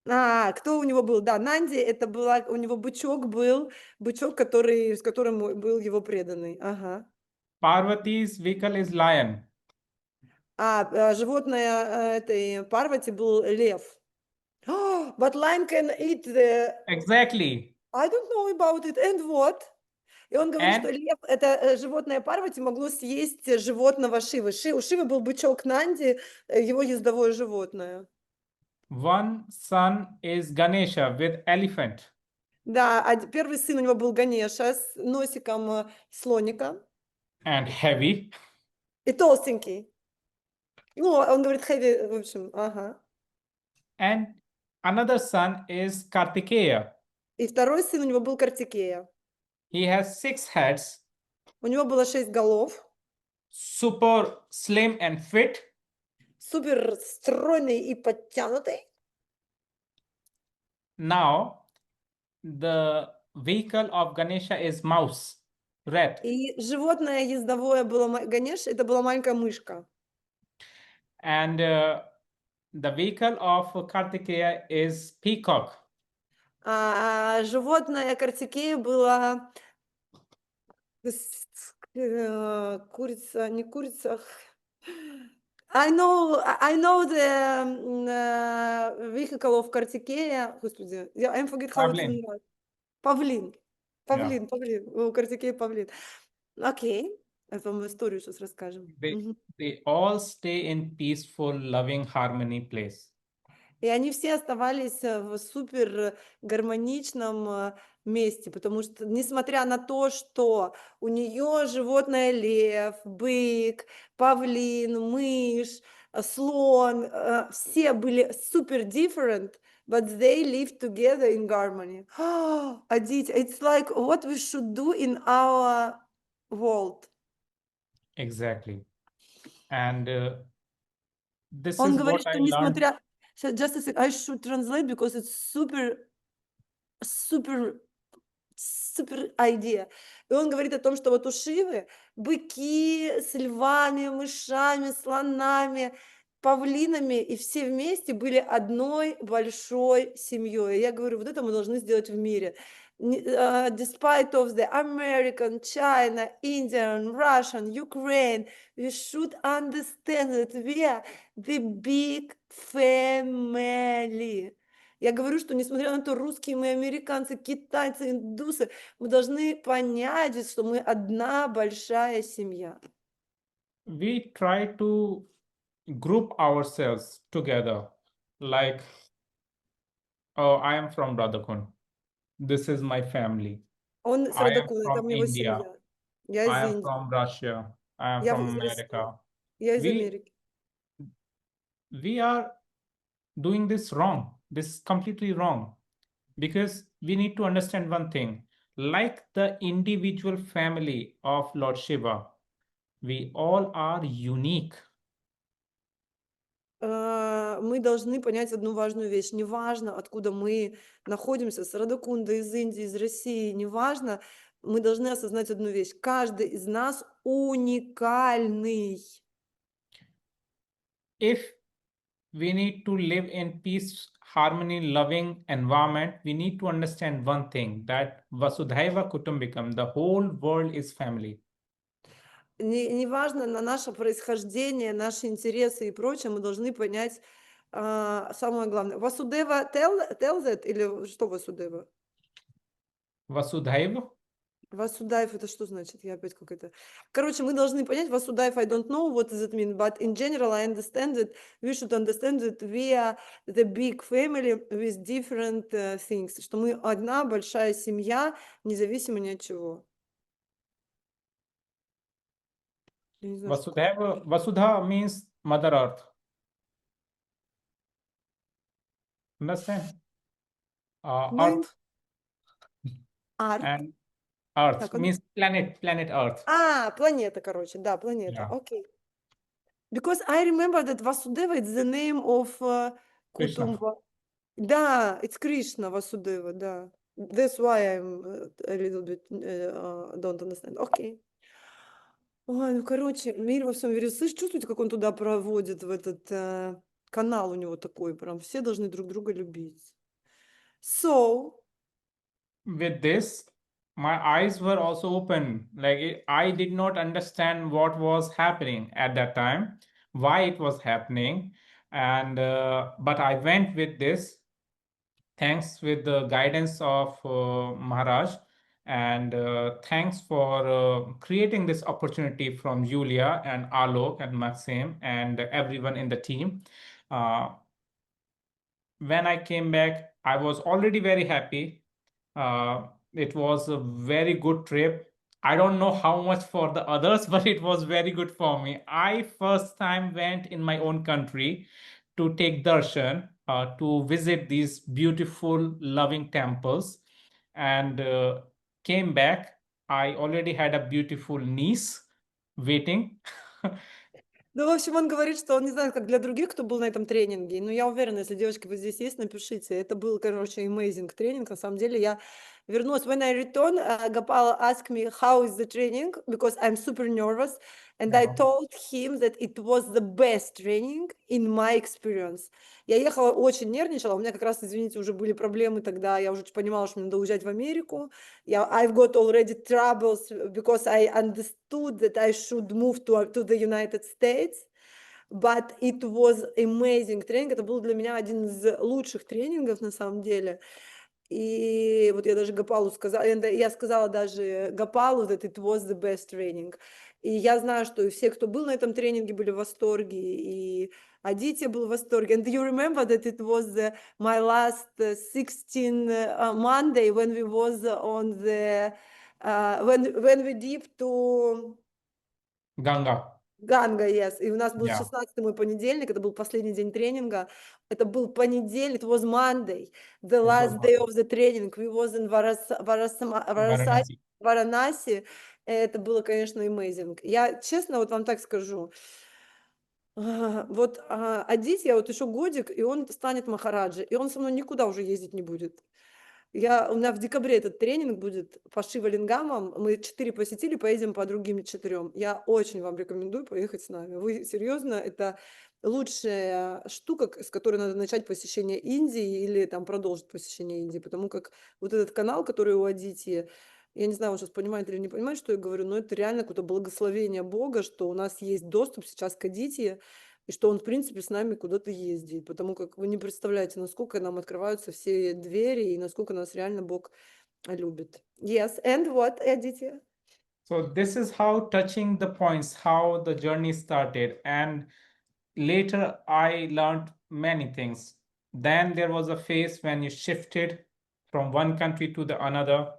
Кто у него был? Да, Нанди, это у него бычок был, с которым был его преданный. Ага. Parvati's vehicle is lion. Животное этой Парвати был лев. But lion can eat the... Exactly. I don't know about it. And what? И он говорит, что And лев, это животное Парвати могло съесть животного Шивы. У Шивы был бычок Нанди, его ездовое животное. one son is Ganesha with elephant. Да, первый сын у него был Ганеша с носиком слоника. And heavy. И толстенький. Ну, он говорит heavy, в общем, ага. And another son is Kartikeya. И второй сын у него был Картикея. He has 6 heads, У него было 6 голов. super slim and fit. Супер стройный и подтянутый. Now, the vehicle of Ganesha is mouse, rat. И животное ездовое было Ганеш, это была маленькая мышка. And the vehicle of Kartikeya is peacock. Животное Картикея было курица, не курица. I know the vehicle of Картикея. Господи, I forget how it's Pavlin. называется. Павлин. Yeah. Павлин. У Картикея павлин. Окей. Это мы историю сейчас расскажем. They all stay in peaceful, loving, harmony place. И они все оставались в супер гармоничном месте, потому что, несмотря на то, что у нее животное лев, бык, павлин, мышь, слон, все были супер different, but they lived together in harmony. Адитья, it's like what we should do in our world. Exactly. And this Он is what говорит, I что learned. несмотря... Just a sec, I should translate because it's super idea. И он говорит о том, что вот у Шивы быки с львами, мышами, слонами, павлинами, и все вместе были одной большой семьей. Я говорю, вот это мы должны сделать в мире. Despite of the American, China, Indian, Russian, Ukraine, we should understand that we are the big family. Я говорю, что несмотря на то, русские мы, американцы, китайцы, индусы, мы должны понять, что мы одна большая семья. We try to group ourselves together, like, oh, I am from Radhakund. This is my family. Он с I am Радакуна, from там его India. семья. Я из I am Индии, from Russia. I am я from из России, America. я из We Америки. we are doing this wrong. This is completely wrong. Because we need to understand one thing. Like the individual family of Lord Shiva, we all are unique. Мы должны понять одну важную вещь. Неважно, откуда мы находимся, с Радакунда, из Индии, из России, неважно, мы должны осознать одну вещь. Каждый из нас уникальный. If we need to live in peace, harmony, loving environment, we need to understand one thing, that Vasudhaiva Kutumbikam, the whole world is family. Неважно на наше происхождение, наши интересы и прочее, мы должны понять самое главное. Васудева tells it, или что Васудева? Vasudhaiva? Васудаев, это что значит? Я опять какой-то... Короче, мы должны понять, Васудаев, I don't know what does it mean, but in general I understand that we should understand that we are the big family with different things, что мы одна большая семья, независимо ни от чего. Я не знаю, что такое. Vasudhaiva, Vasudha means Mother Earth. Understand? Мы Earth. арт. And Earth Так, means planet Earth. планета, короче, да, планета, Yeah. окей. Because I remember that Vasudeva is the name of Krishna. Kutumba. Да, it's Krishna, Vasudeva, да. That's why I'm a little bit don't understand. Окей. Ой, ну, короче, мир во всем мире. Слышь, чувствуете, как он туда проводит, в этот канал у него такой, прям все должны друг друга любить. So, With this, my eyes were also open. Like I did not understand what was happening at that time, why it was happening, and but I went with this. Thanks with the guidance of Maharaj, and thanks for creating this opportunity from Julia and Alok and Maxim and everyone in the team. When I came back, I was already very happy. It was a very good trip. I don't know how much for the others, but it was very good for me. I first time went in my own country to take darshan, to visit these beautiful, loving temples, and came back. I already had a beautiful niece waiting. ну, в общем, он говорит, что он не знает, как для других, кто был на этом тренинге. Но я уверена, если девочки вы здесь есть, напишите. Это был, короче, amazing тренинг. На самом деле, я вернулась. When I return, Gopal asked me, how is the training? Because I'm super nervous. And I told him that it was the best training in my experience. Я ехала, очень нервничала. У меня как раз, извините, уже были проблемы тогда. Я уже понимала, что мне надо уезжать в Америку. I've got already troubles because I understood that I should move to the United States. But it was amazing тренинг. Это был для меня один из лучших тренингов на самом деле. И вот я даже Гопалу сказала, я сказала даже Гопалу that it was the best training. И я знаю, что и все, кто был на этом тренинге, были в восторге, и Адитья был в восторге. And you remember that it was my last 16 Monday when we was on the when we dipped to Ganga. Ганга, yes. И у нас был Yeah. 16-й мой понедельник, это был последний день тренинга. Это был понедельник, it was Monday, the last day of the training. We was in Varanasi. Это было, конечно, amazing. Я честно вот вам так скажу, Вот Адитья, вот еще годик, и он станет Махараджи, и он со мной никуда уже ездить не будет. У меня в декабре этот тренинг будет по Шива-лингамам. Мы 4 посетили, поедем по другим 4. Я очень вам рекомендую поехать с нами. Вы серьезно, это лучшая штука, с которой надо начать посещение Индии или там продолжить посещение Индии, потому как вот этот канал, который у Адитьи, я не знаю, он сейчас понимает или не понимает, что я говорю, но это реально какое-то благословение Бога, что у нас есть доступ сейчас к Адитье, и что он, в принципе, с нами куда-то ездит, потому как вы не представляете, насколько нам открываются все двери и насколько нас реально Бог любит. Yes, and what, Aditya? So this is how touching the points, how the journey started. And later I learned many things. Then there was a phase when you shifted from one country to the another.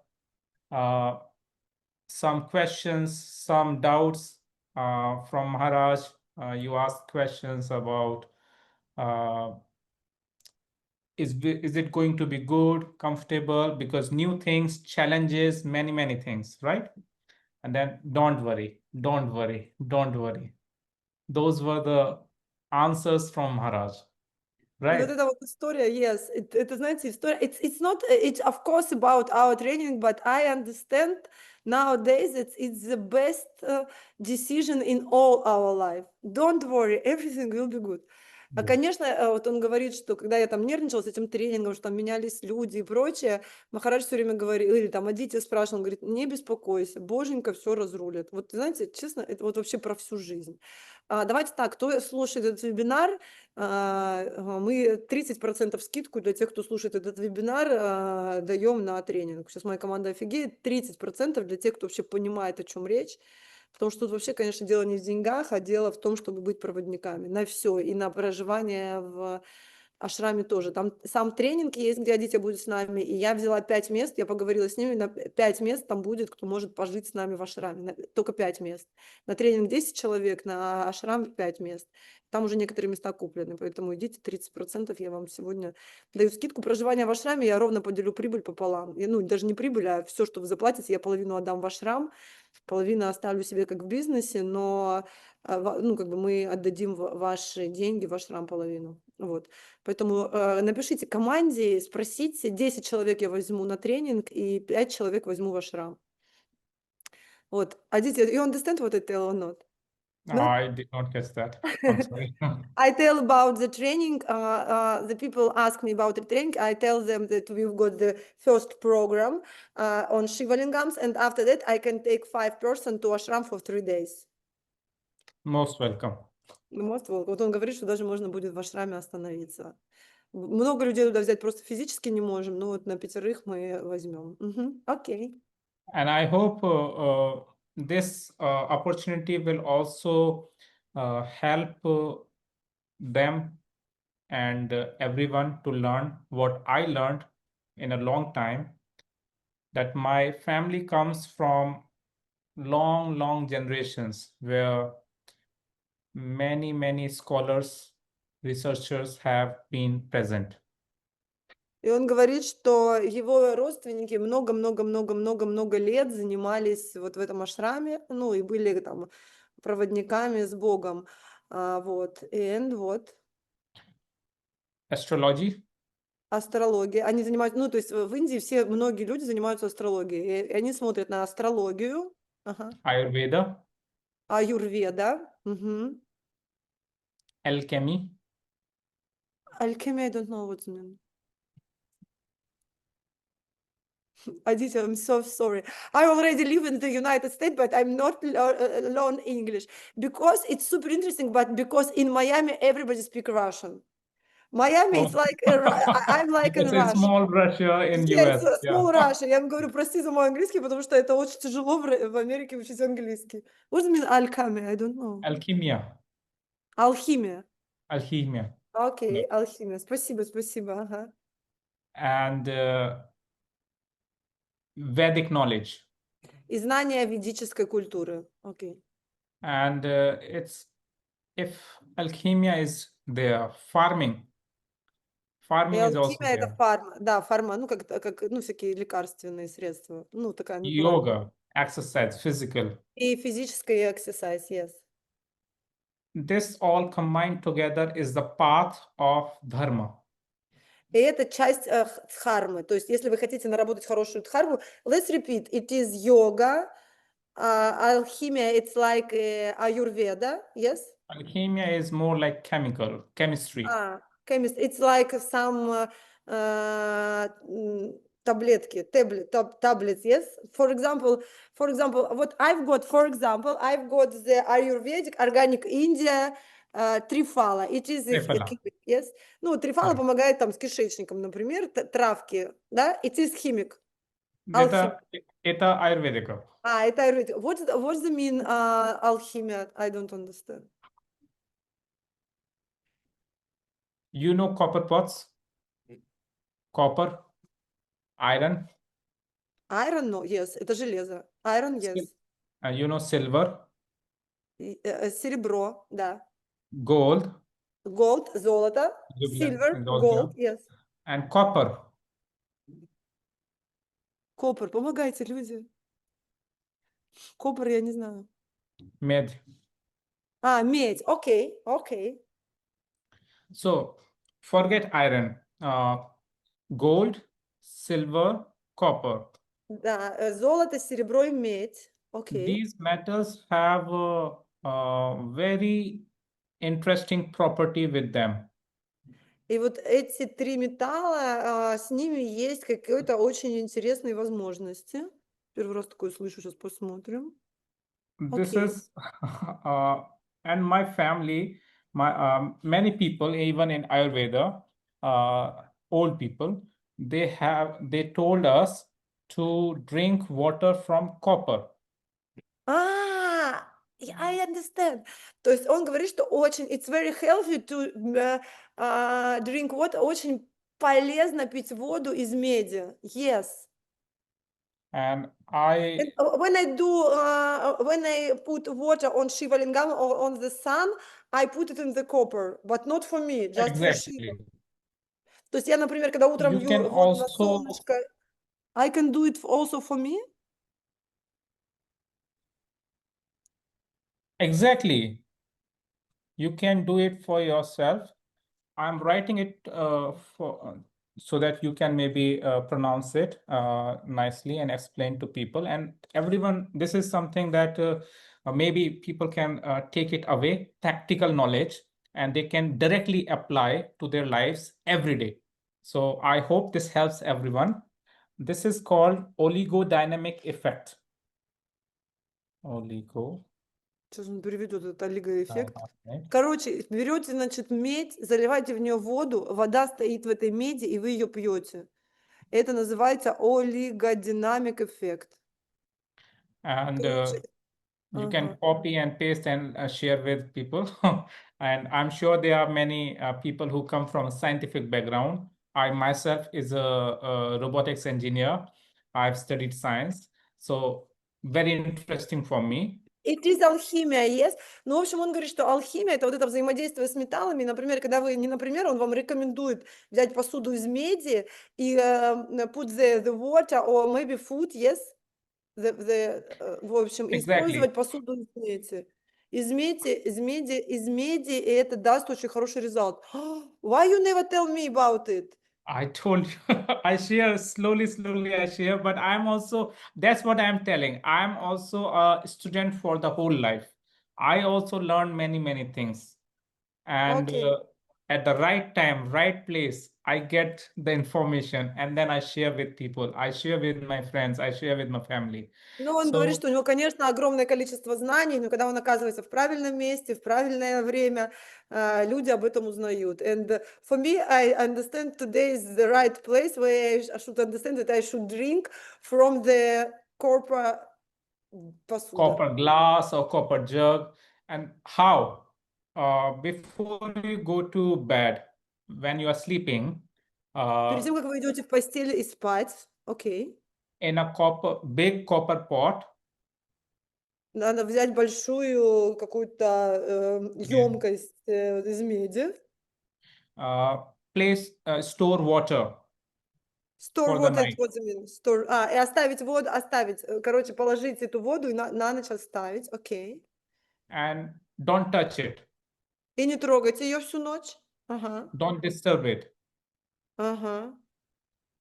Some questions, some doubts from Maharaj. You asked questions about is it going to be good, comfortable, because new things, challenges, many things, right? And then don't worry, don't worry, don't worry. Those were the answers from Maharaj, И вот right? эта вот история, yes, это, знаете, история, it's not, it's of course about our training, but I understand nowadays it's the best decision in all our life. Don't worry, everything will be good. Yes. Конечно, вот он говорит, что когда я там нервничала с этим тренингом, что там менялись люди и прочее, Махарадж все время говорил, или там Адитья спрашивал, он говорит, не беспокойся, Боженька все разрулит. Вот, знаете, честно, это вот вообще про всю жизнь. Давайте так, кто слушает этот вебинар, мы 30% скидку для тех, кто слушает этот вебинар, даем на тренинг. Сейчас моя команда офигеет. 30% для тех, кто вообще понимает, о чем речь. Потому что тут вообще, конечно, дело не в деньгах, а дело в том, чтобы быть проводниками на все. И на проживание в Ашраме тоже. Там сам тренинг есть, где Адитья будет с нами. И я взяла 5 мест, я поговорила с ними, на 5 мест там будет, кто может пожить с нами в Ашраме. Только 5 мест. На тренинг 10 человек, на Ашрам 5 мест. Там уже некоторые места куплены, поэтому идите, 30% я вам сегодня даю скидку. Проживание в Ашраме я ровно поделю прибыль пополам. Ну, даже не прибыль, а все, что вы заплатите, я половину отдам в Ашрам, половину оставлю себе как в бизнесе, но ну, как бы мы отдадим ваши деньги в Ашрам половину. Вот. Поэтому напишите команде, спросите, 10 человек я возьму на тренинг и 5 человек возьму в Ашрам. Вот. Aditya, you understand what I tell or not? Not? I did not catch that. I'm sorry. I tell about the training. The people ask me about the training. I tell them that we've got the first program on Shiva Lingams, and after that, I can take 5 person to Ashram for 3 days. Most welcome. Most welcome. Вот он говорит, что даже можно будет в Ашраме остановиться. Много людей туда взять просто физически не можем, но вот на 5 мы возьмем. Окей. And I hope this opportunity will also help them and everyone to learn what I learned in a long time, that my family comes from long generations where many scholars, researchers have been present. И он говорит, что его родственники много лет занимались вот в этом ашраме, ну и были там проводниками с Богом. Вот. And вот. Astrology, Астрология. Они занимаются, ну то есть в Индии многие люди занимаются астрологией. И они смотрят на астрологию. Ага. Ayurveda, Аюрведа. Угу. alchemy, Alchemy, I don't know what's mean. Aditya, I'm so sorry. I already live in the United States, but I'm not learn English because it's super interesting. But because in Miami everybody speak Russian. Miami, oh. it's like I'm like in Because it's Russia. small Russia in Yes, US. Yeah. small Russia. Я вам говорю, прости за мой английский, потому что это очень тяжело в Америке учить английский. What does it mean alchemy? I don't know. Alchemia. Алхимия. Alchemia. Окей, Yeah. алхимия. Спасибо. Ага. And Vedic knowledge. И знания ведической культуры. Окей. And if alchemia is there, farming И is also алхимия это there. фарма. Да, фарма, ну как ну всякие лекарственные средства. Ну такая натуральная. Yoga, exercise, physical. И физическая exercise, yes. this all combined together is the path of dharma. И это часть дхармы. То есть, если вы хотите наработать хорошую дхарму, let's repeat. It is yoga, alchemy, it's like Ayurveda, yes? Alchemy is more like chemistry. It's like some таблетки, tablets, yes? For example, what I've got, I've got the Ayurvedic Organic India трифала. It is Triphala. yes? Ну, трифала Right. помогает там с кишечником, например, травки, да? It is chemic. Это Ayurvedic. Это Ayurvedic. What's the mean alchemy? I don't understand. You know copper pots? Copper, iron. Iron, no, yes, это железо. Iron, yes. You know silver, Серебро, да. gold, Gold, золото. Silver, gold, yes. and copper. Копр, помогайте, люди. Копр, я не знаю. Medь. Медь, окей. So forget iron. Gold, silver, copper. Да, золото, серебро и медь. Окей. These metals have a very interesting property with them. И вот эти три металла, с ними есть какие-то очень интересные возможности. Первый раз такое слышу, сейчас посмотрим. This Okay. is, and my family, many people, even in Ayurveda, old people, they told us to drink water from copper. I understand. То есть он говорит, что очень, it's very healthy to drink water, очень полезно пить воду из меди. Yes. And When I put water on Shiva Lingam or on the sun, I put it in the copper, but not for me, just for Shiva. exactly. То есть я, например, когда утром You can лью воду на also, солнышко, I can do it also for me? exactly. You can do it for yourself. I'm writing it so that you can maybe pronounce it nicely and explain to people. And everyone, this is something that maybe people can take it away, practical knowledge, and they can directly apply to their lives every day. So I hope this helps everyone. This is called oligodynamic effect. Oligo. Сейчас он переведет этот олигоэффект. right. Короче, берете, значит, медь, заливаете в нее воду, вода стоит в этой меди, и вы ее пьете. Это называется олигодинамик эффект. And you can copy and paste and share with people. And I'm sure there are many people who come from a scientific background. I myself is a robotics engineer. I've studied science. So very interesting for me. It is алхимия, yes. Ну, в общем, он говорит, что алхимия – это вот это взаимодействие с металлами. Например, когда вы, не например, он вам рекомендует взять посуду из меди и put the water or maybe food, yes, в общем, использовать посуду из меди. Из меди, и это даст очень хороший результат. Why you never tell me about it? I told you, I share slowly, I share, but I'm also, that's what I'm telling. I'm also a student for the whole life. I also learn many, many things. And at the right time, right place, I get the information and then I share with people. I share with my friends. I share with my family. Ну, он говорит, что у него, конечно, огромное количество знаний, но когда он оказывается в правильном месте, в правильное время, люди об этом узнают. And for me, I understand today is the right place where I should understand that I should drink from the copper посуда. Copper glass or copper jug. And how? Before you go to bed, when you are sleeping, Перед тем, как вы идете в постель и спать, окей. In a big copper pot. Надо взять большую какую-то емкость из меди. Place store water. Store water, what do you mean? Store, и оставить воду, короче, положить эту воду и на ночь оставить, окей. And don't touch it. И не трогать ее всю ночь? Ага, Don't disturb it. ага.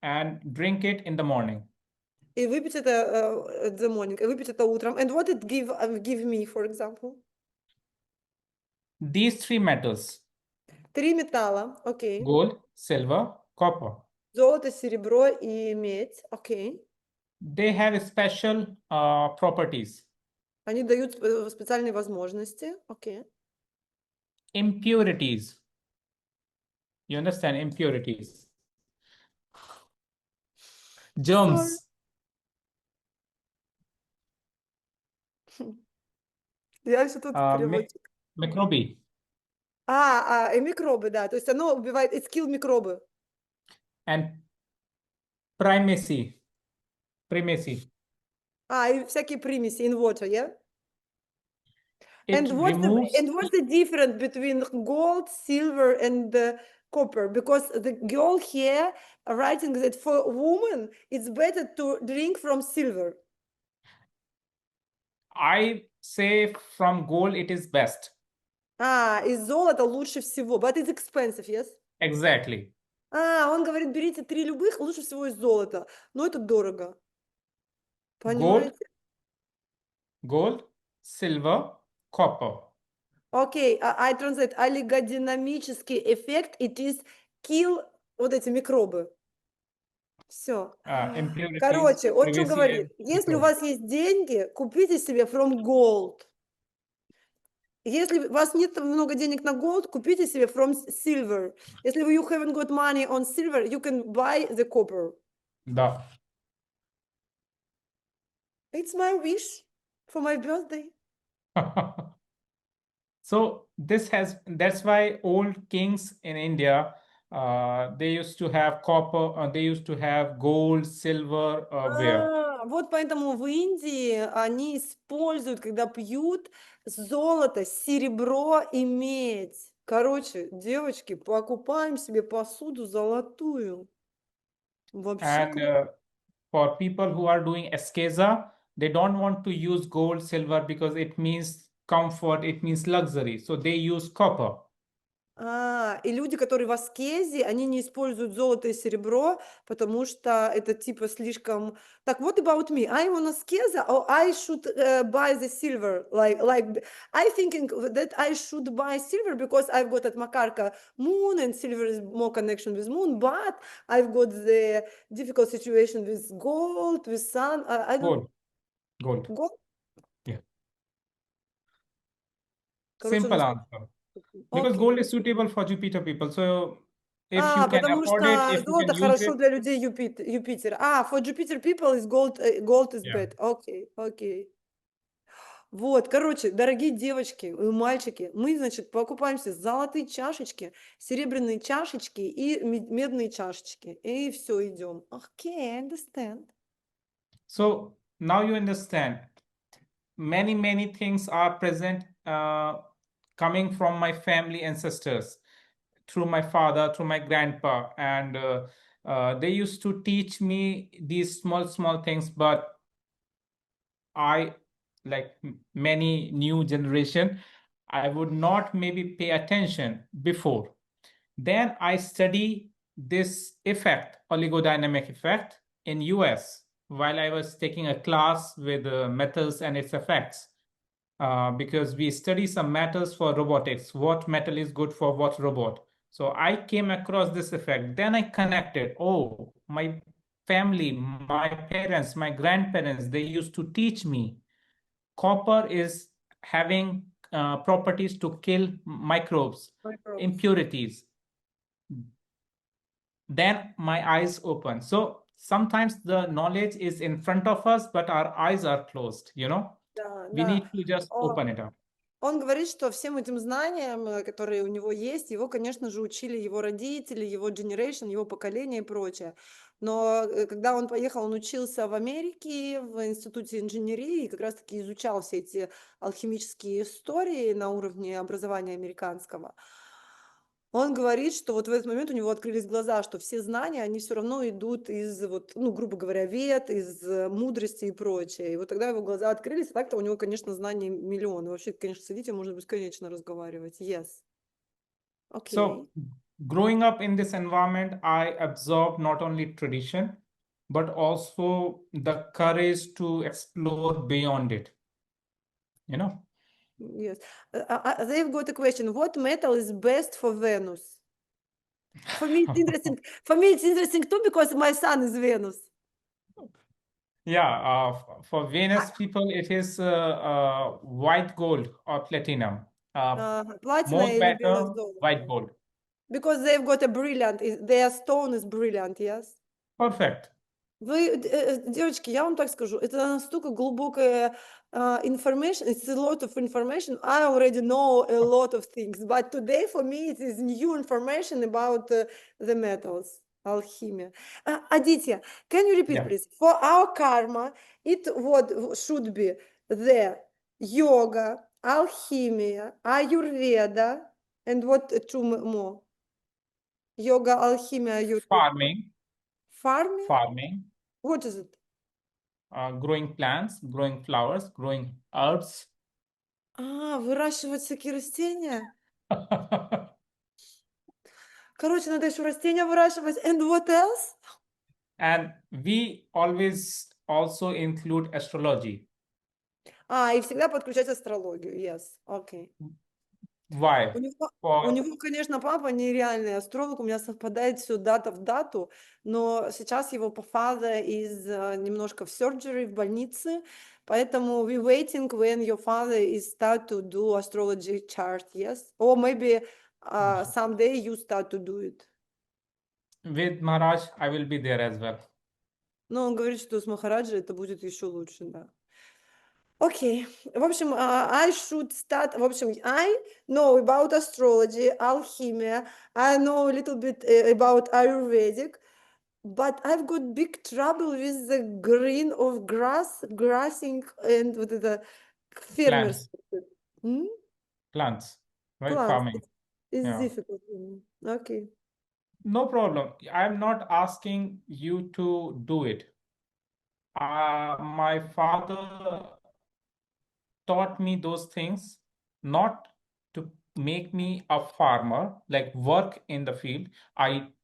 And drink it in the morning. И выпить это at the morning, и выпить это утром. And what it give me, for example? These three metals, 3 металла, окей. gold, silver, copper, Золото, серебро и медь, окей. they have special properties. Они дают специальные возможности, окей. Impurities. You understand? Impurities. Sorry. Germs. Я еще тут переводчик. Microbe. И микробы, да. То есть оно убивает, it kill микробы. And primacy. Primacy. И всякие примеси in water, yeah? It And removes. what's the difference between gold, silver, and copper? Because the girl here writing that for women, it's better to drink from silver. I say from gold it is best. Из золота лучше всего. But it's expensive, yes? Exactly. Он говорит, берите 3 любых, лучше всего из золота. Но это дорого. Gold, Понимаете? gold, silver, copper. Окей, I translate. Олигодинамический эффект, it is kill вот эти микробы. Все. Impurities, Короче, он что privacy, говорит? and Если у microbe. вас есть деньги, купите себе from gold. Если у вас нет много денег на gold, купите себе from silver. Если you haven't got money on silver, you can buy the copper. Да. It's my wish for my birthday. So that's why old kings in India, they used to have copper, they used to have gold, silver ware. Вот поэтому в Индии они используют, когда пьют, золото, серебро и медь. Короче, девочки, покупаем себе посуду золотую. Вообще And for people who are doing askeza, they don't want to use gold, silver because it means comfort, it means luxury. So they use copper. И люди, которые в аскезе, они не используют золото и серебро, потому что это типа слишком. Так, what about me? I'm on askeza, or I should buy the silver? Like I thinking that I should buy silver because I've got at Makarka moon and silver is more connection with moon, but I've got the difficult situation with gold, with sun. I don't. Gold. Gold? Yeah. Короче, Simple answer. Because окей. gold is suitable for Jupiter people. So if you can Потому afford it, что if you can золото use хорошо it, для людей Юпитера. For Jupiter people is gold is yeah. bad. Окей. Вот, короче, дорогие девочки и мальчики, мы, значит, покупаем себе золотые чашечки, серебряные чашечки и медные чашечки. И все, идем. Окей, I understand. So now you understand. Many things are present coming from my family ancestors, through my father, through my grandpa, and they used to teach me these small things, but I, like many new generation, I would not maybe pay attention before. Then I study this effect, oligodynamic effect, in US while I was taking a class with metals and its effects. Because we study some metals for robotics, what metal is good for what robot. So I came across this effect. Then I connected, oh, my family, my parents, my grandparents, they used to teach me copper is having properties to kill microbes, impurities. Then my eyes open. So sometimes the knowledge is in front of us, but our eyes are closed, you know? We Да. need to just open it up. Он говорит, что всем этим знаниям, которые у него есть, его, конечно же, учили его родители, его generation, его поколение и прочее. Но когда он поехал, он учился в Америке, в институте инженерии, и как раз-таки изучал все эти алхимические истории на уровне образования американского. Он говорит, что вот в этот момент у него открылись глаза, что все знания, они все равно идут из, вот, ну, грубо говоря, вед, из мудрости и прочее. И вот тогда его глаза открылись, а так-то у него, конечно, знаний миллион. И вообще, конечно, с Адитьей можно бесконечно разговаривать. Yes. Okay. So, growing up in this environment, I absorbed not only tradition, but also the courage to explore beyond it. You know? Yes. They've got a question. What metal is best for Venus? For me, it's interesting. For me, it's interesting too because my son is Venus. Yeah, for Venus people, it is white gold or platinum. Platina More или белое better, золото. white gold. Because they've got a brilliant, their stone is brilliant, yes? Perfect. Вы, девочки, я вам так скажу, это настолько глубокая information, it's a lot of information. I already know a lot of things, but today for me it is new information about the metals, alchemy. Aditya, can you repeat, Yeah. please? For our karma, it what should be the yoga, alchemy, Ayurveda, and what two more? Yoga, alchemy, Ayurveda. Farming, Farming? What is it? growing plants, growing flowers, growing herbs. Выращивать всякие растения? Короче, надо еще растения выращивать. And what else? And we always also include astrology. И всегда подключать астрологию. Yes, okay. Why? У него, конечно, папа нереальный астролог, у меня совпадает все дата в дату, но сейчас его father is немножко в surgery, в больнице, поэтому we waiting when your father is start to do astrology chart, yes? Or maybe someday you start to do it. With Maharaj, I will be there as well. Но он говорит, что с Махараджи это будет еще лучше, да. Окей. В общем, I should start. В общем, I know about astrology, alchemy. I know a little bit about Ayurvedic, but I've got big trouble with the green of grassing and вот это фермерство. Plants, right? Plants. Farming. It's Yeah. difficult. Okay. No problem. I'm not asking you to do it. My father taught me those things not to make me a farmer, like work in the field.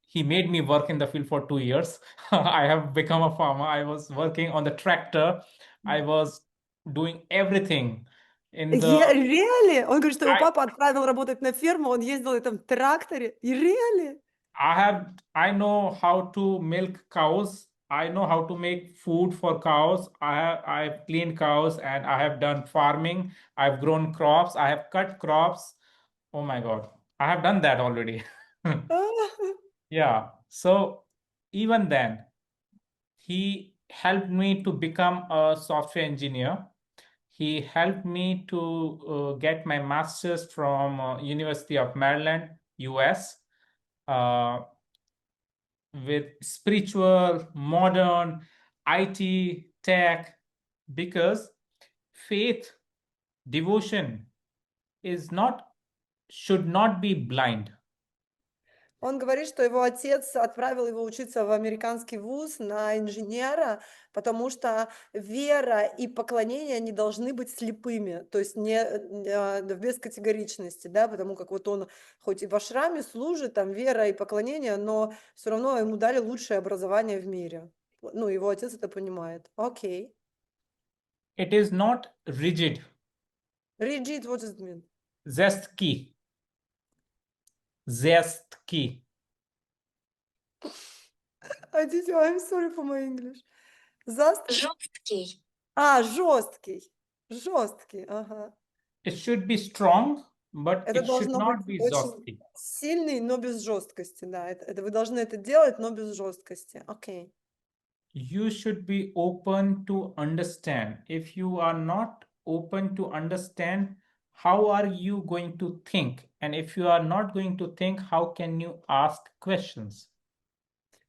He made me work in the field for 2 years. I have become a farmer. I was working on the tractor. I was doing everything in the. Really? Он говорит, что его папа отправил работать на ферму, он ездил на этом тракторе. Really? I know how to milk cows. I know how to make food for cows. I've cleaned cows and I have done farming. I've grown crops. I have cut crops. Oh my God. I have done that already. Yeah. So even then, he helped me to become a software engineer. He helped me to get my master's from University of Maryland, US. With spiritual, modern, IT, tech, because faith, devotion should not be blind. Он говорит, что его отец отправил его учиться в американский вуз на инженера, потому что вера и поклонение не должны быть слепыми, то есть не без категоричности, да, потому как вот он хоть и в ашраме служит, там вера и поклонение, но все равно ему дали лучшее образование в мире. Ну, его отец это понимает. Окей. It is not rigid. Rigid, what does it mean? Zestki. Aditya, I'm sorry for my English. Жесткий. Жесткий. Жесткий, ага. It should be strong, but Это it should должно not быть be очень zostki. сильный, но без жесткости, да. Это вы должны это делать, но без жесткости. Окей. You should be open to understand. If you are not open to understand, how are you going to think? And if you are not going to think, how can you ask questions?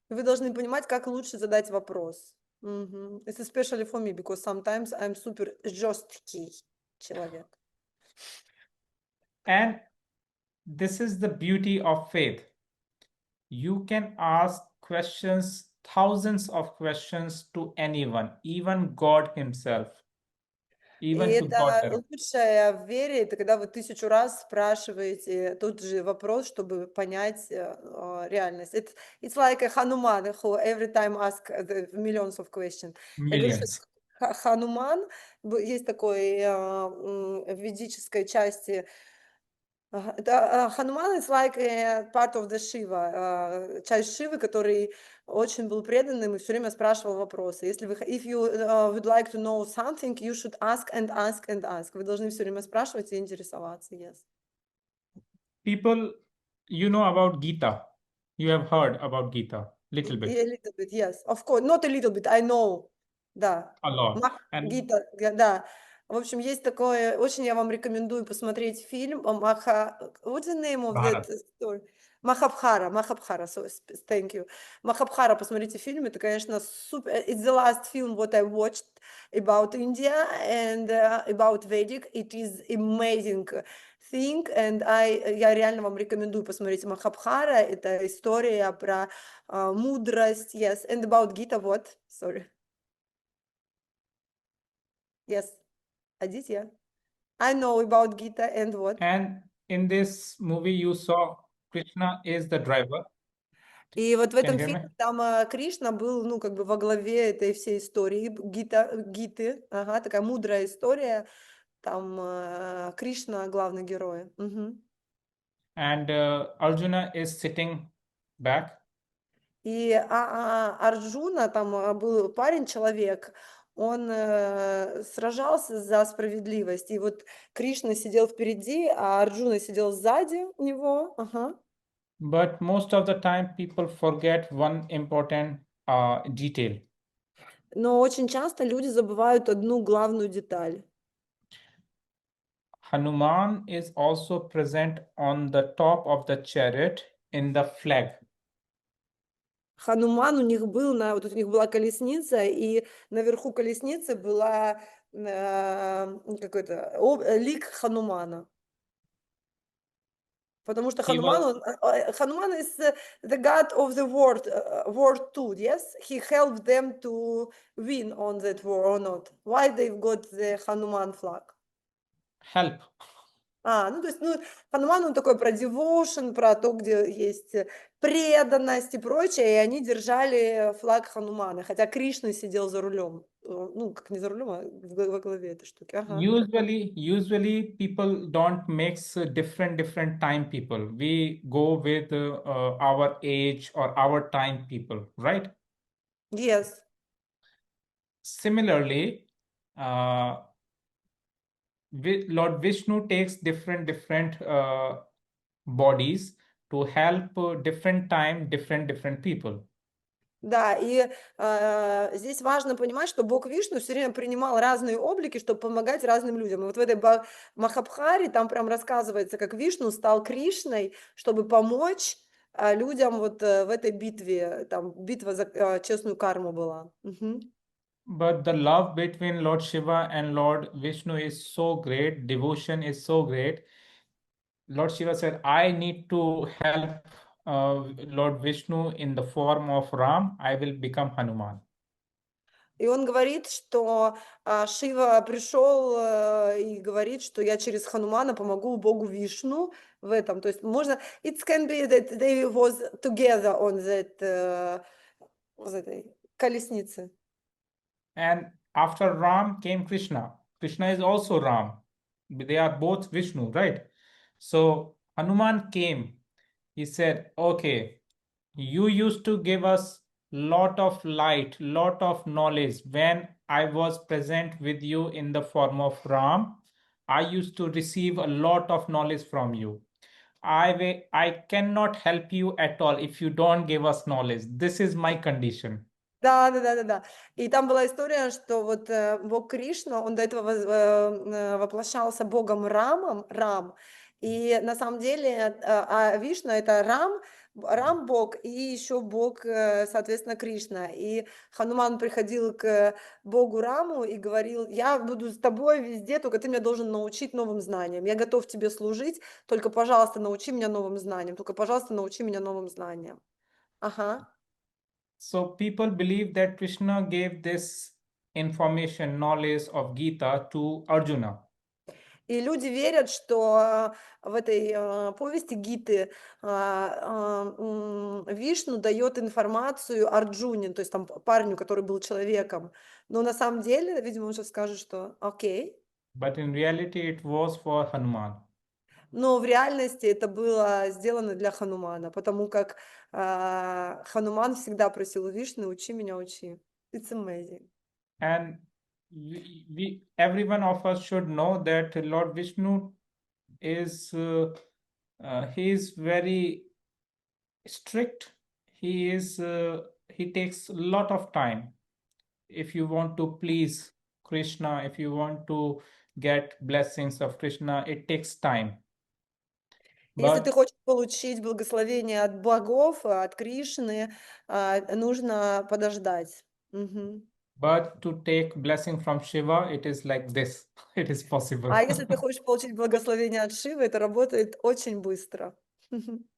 Вы должны понимать, как лучше задать вопрос. It's especially for me, because sometimes I'm super жесткий человек. And this is the beauty of faith. You can ask questions, thousands of questions to anyone, even God himself. И even to God это directly. лучшее в вере, это когда вы 1000 раз спрашиваете тот же вопрос, чтобы понять реальность. It's like a Hanuman who every time ask the millions of questions. Я говорю, что Millions. Хануман, есть такой в ведической части, это Хануман is like a part of the Shiva, часть Шивы, который очень был преданным и все время спрашивал вопросы. Если вы, if you would like to know something, you should ask and ask and ask. Вы должны все время спрашивать и интересоваться. Yes. People, you know about Gita. You have heard about Gita, little bit, A little bit, yes. Of course, not a little bit, I know. Да. a lot. And Гита, да. В общем, есть такое, очень я вам рекомендую посмотреть фильм What's the name of that Bharat. story? Махабхара, so thank you. Махабхара, посмотрите фильм, это, конечно, супер. It's the last film what I watched about India and about Vedic. It is amazing thing, and я реально вам рекомендую посмотреть Махабхара. Это история про мудрость, yes, and about Gita, what? Sorry. Yes, Aditya. I know about Gita and what? And in this movie, you saw Krishna is the driver. И вот в Can you этом hear me? фильме там Кришна был, ну, как бы во главе этой всей истории, Гиты, ага, такая мудрая история, там Кришна главный герой. Мгм. And Arjuna is sitting back. И Арджуна, там был парень, человек, он сражался за справедливость. И вот Кришна сидел впереди, а Арджуна сидел сзади него. Ага. But most of the time, people forget one important detail. Но очень часто люди забывают одну главную деталь. Hanuman is also present on the top of the chariot in the flag. Хануман у них был, вот у них была колесница, и наверху колесницы была какой-то лик Ханумана. Потому что He was Хануман is the god of the world too, yes? He helped them to win on that war or not? Why they've got the Hanuman flag? help. Ну, то есть, Хануман, он такой про devotion, про то, где есть преданность и прочее, и они держали флаг Ханумана, хотя Кришна сидел за рулем. Ну, как не за рулем, а во главе этой штуки. Ага. Usually people don't mix different time people. We go with our age or our time people, right? Yes. Similarly, Lord Vishnu takes different bodies to help different time, different people. Да, и здесь важно понимать, что Бог Вишну все время принимал разные облики, чтобы помогать разным людям. И вот в этой Махабхаре там прям рассказывается, как Вишну стал Кришной, чтобы помочь людям вот в этой битве. Там битва за честную карму была. Мгм. But the love between Lord Shiva and Lord Vishnu is so great, devotion is so great. Lord Shiva said, I need to help Lord Vishnu in the form of Ram. I will become Hanuman. И он говорит, что Шива пришел и говорит, что я через Ханумана помогу Богу Вишну в этом. То есть можно... It can be that they was together on that этой колеснице. And after Ram came Krishna. Krishna is also Ram. They are both Vishnu, right? So Hanuman came. He said, okay, you used to give us lot of light, lot of knowledge. When I was present with you in the form of Ram, I used to receive a lot of knowledge from you. I cannot help you at all if you don't give us knowledge. This is my condition. Да. И там была история, что вот Бог Кришна, он до этого воплощался Богом Рам. И на самом деле Вишну это Рам Бог, и еще Бог, соответственно, Кришна. И Хануман приходил к Богу Раму и говорил: я буду с тобой везде, только ты меня должен научить новым знаниям. Я готов тебе служить, только, пожалуйста, научи меня новым знаниям. Только, пожалуйста, научи меня новым знаниям. Ага. So people believe that Krishna gave this information, knowledge of Gita to Arjuna. И люди верят, что в этой повести Гиты Вишну дает информацию Арджуне, то есть там парню, который был человеком. Но на самом деле, видимо, он сейчас скажет, что окей. But in reality, it was for Hanuman. Но в реальности это было сделано для Ханумана, потому как Хануман всегда просил у Вишны: учи меня, учи. It's amazing. And every one of us should know that Lord Vishnu is he is very strict. He takes a lot of time. If you want to please Krishna, if you want to get blessings of Krishna, it takes time. Если ты But хочешь получить благословение от богов, от Кришны, нужно подождать. Мгм. but to take blessing from Shiva, it is like this. It is possible. А если ты хочешь получить благословение от Шивы, это работает очень быстро.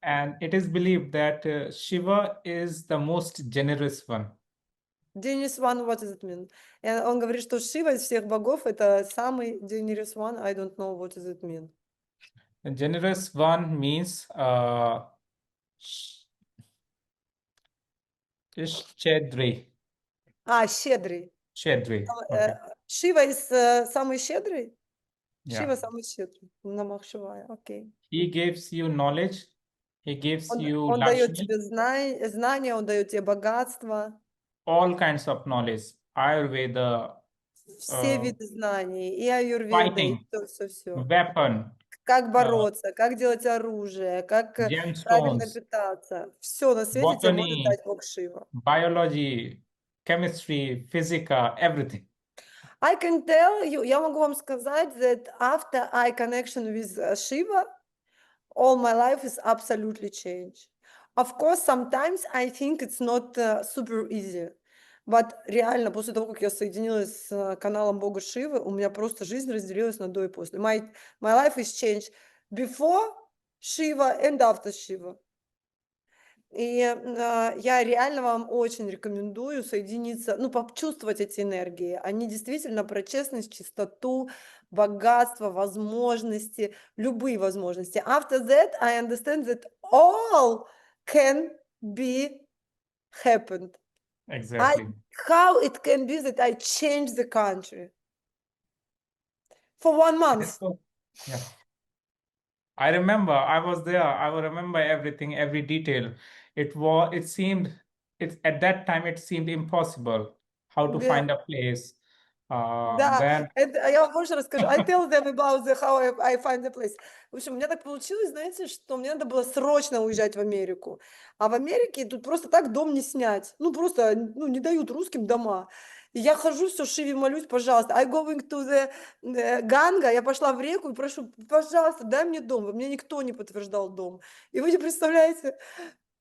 And it is believed that Shiva is the most generous one. Generous one, what does it mean? Он говорит, что Шива из всех богов это самый generous one. I don't know what does it mean. The generous one means Shedri. Щедрый. Shedri. Okay. Шива из самый щедрый? Шива Yeah. самый щедрый. Намах Шивая, окей. He gives you knowledge. He gives you Он дает Lakshmi, тебе знания, он дает тебе богатство, all kinds of knowledge. Ayurveda, все виды знаний, и аюрведа, и fighting, все. weapon, Как бороться, как делать оружие, как правильно gemstones, питаться. Все на свете тебе может botany, дать Бог Шива. biology, chemistry, physics, everything. I can tell you, я могу вам сказать that after I connection with Shiva, all my life is absolutely changed. Of course, sometimes I think it's not super easy. But реально, после того, как я соединилась с каналом Бога Шивы, у меня просто жизнь разделилась на до и после. My life is changed before Shiva and after Shiva. И я реально вам очень рекомендую соединиться, ну, почувствовать эти энергии. Они действительно про честность, чистоту, богатство, возможности, любые возможности. After that, I understand that all can be happened. Exactly. How it can be that I change the country for 1 month? Yeah. I remember I was there. I will remember everything, every detail. At that time it seemed impossible how to Да. find a place. Да, Then я вам больше расскажу. I tell them about how I find the place. В общем, у меня так получилось, знаете, что мне надо было срочно уезжать в Америку. А в Америке тут просто так дом не снять. Ну, просто не дают русским дома. И я хожу, все Шиве молюсь, пожалуйста. I going to the Ганга. Я пошла в реку и прошу, пожалуйста, дай мне дом. Мне никто не подтверждал дом. И вы не представляете,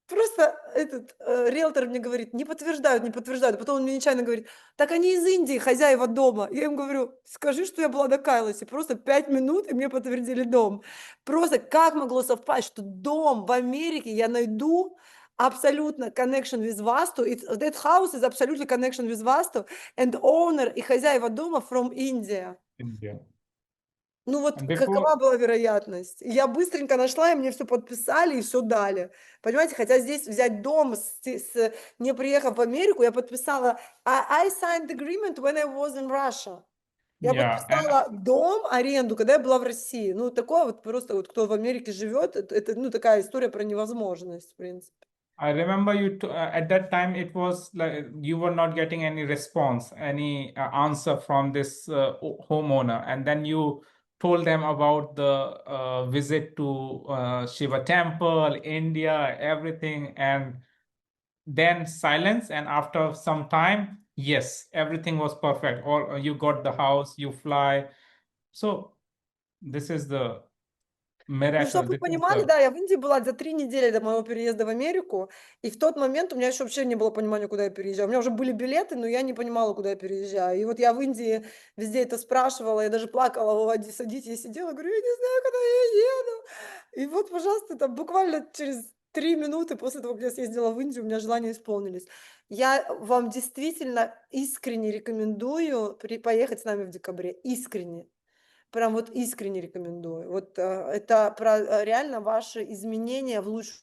просто этот риэлтор мне говорит: не подтверждают, не подтверждают. Потом он мне нечаянно говорит: так они из Индии, хозяева дома. Я им говорю: скажи, что я была на Кайлосе. Просто 5 минут, и мне подтвердили дом. Просто как могло совпасть, что дом в Америке я найду абсолютно connection with Vastu. That house is absolutely connection with Vastu. And owner и хозяева дома from India. India. Ну вот And before, какова была вероятность? И я быстренько нашла, и мне все подписали, и все дали. Понимаете, хотя здесь взять дом, не приехав в Америку, я подписала. I signed the agreement when I was in Russia. Я yeah, and подписала дом, аренду, когда я была в России. Ну, такое вот просто, вот кто в Америке живет, это ну, такая история про невозможность, в принципе. I remember at that time it was like you were not getting any response, any answer from this homeowner, and then you told them about the visit to Shiva temple, India, everything, and then silence. And after some time, yes, everything was perfect. Or you got the house, you fly. So this is the Ну, miracle. чтобы вы This is понимали, the да, я в Индии была за 3 недели до моего переезда в Америку, и в тот момент у меня еще вообще не было понимания, куда я переезжаю. У меня уже были билеты, но я не понимала, куда я переезжаю. И вот я в Индии везде это спрашивала, я даже плакала в Адитье, сидела, говорю: я не знаю, куда я еду. И вот, пожалуйста, там буквально через 3 минуты после того, как я съездила в Индию, у меня желания исполнились. Я вам действительно искренне рекомендую поехать с нами в декабре. Искренне. Прям вот искренне рекомендую. Вот это про реально ваши изменения в лучшую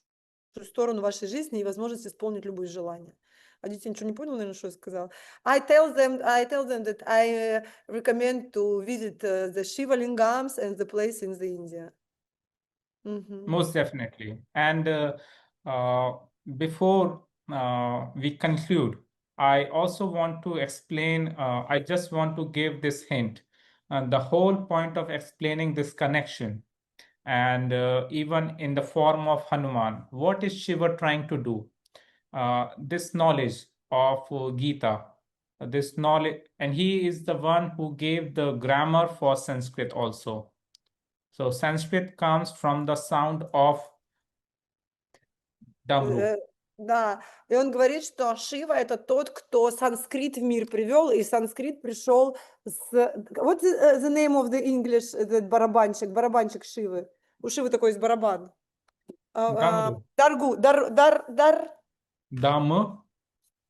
сторону вашей жизни и возможность исполнить любые желания. Адитя ничего не понял, наверное, что я сказала. I tell them that I recommend to visit the Shiva lingams and the place in the India. Мгм. Most definitely. And before we conclude, I also want to explain, I just want to give this hint. The whole point of explaining this connection, and even in the form of Hanuman, what is Shiva trying to do? This knowledge of Gita, this knowledge, and he is the one who gave the grammar for Sanskrit also. So Sanskrit comes from the sound of Damru. Да, и он говорит, что Шива это тот, кто санскрит в мир привел, и санскрит пришел с... What is the name of the English, этот барабанчик Шивы? У Шивы такой есть барабан. Damru. Dam,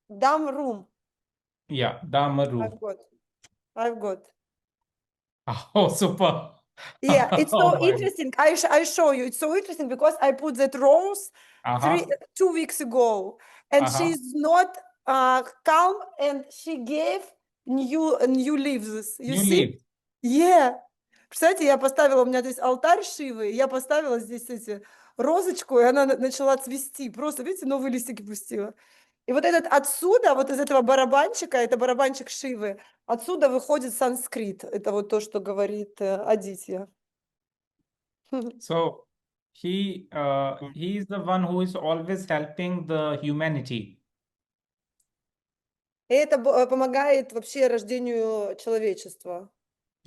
Дамрум. yeah, Damaru. I've got. Oh, super. Yeah, it's Oh so my. interesting. I show you. It's so interesting because I put that rose Uh-huh. 2 weeks ago, and Uh-huh. she's not calm, and she gave new leaves. You New see? leaf. Yeah. Представляете, я поставила, у меня здесь алтарь Шивы, я поставила здесь розочку, и она начала цвести. Просто, видите, новые листики пустила. И вот этот отсюда, вот из этого барабанчика, это барабанчик Шивы, отсюда выходит санскрит. Это вот то, что говорит Адитья. So he is the one who is always helping the humanity. И это помогает вообще рождению человечества.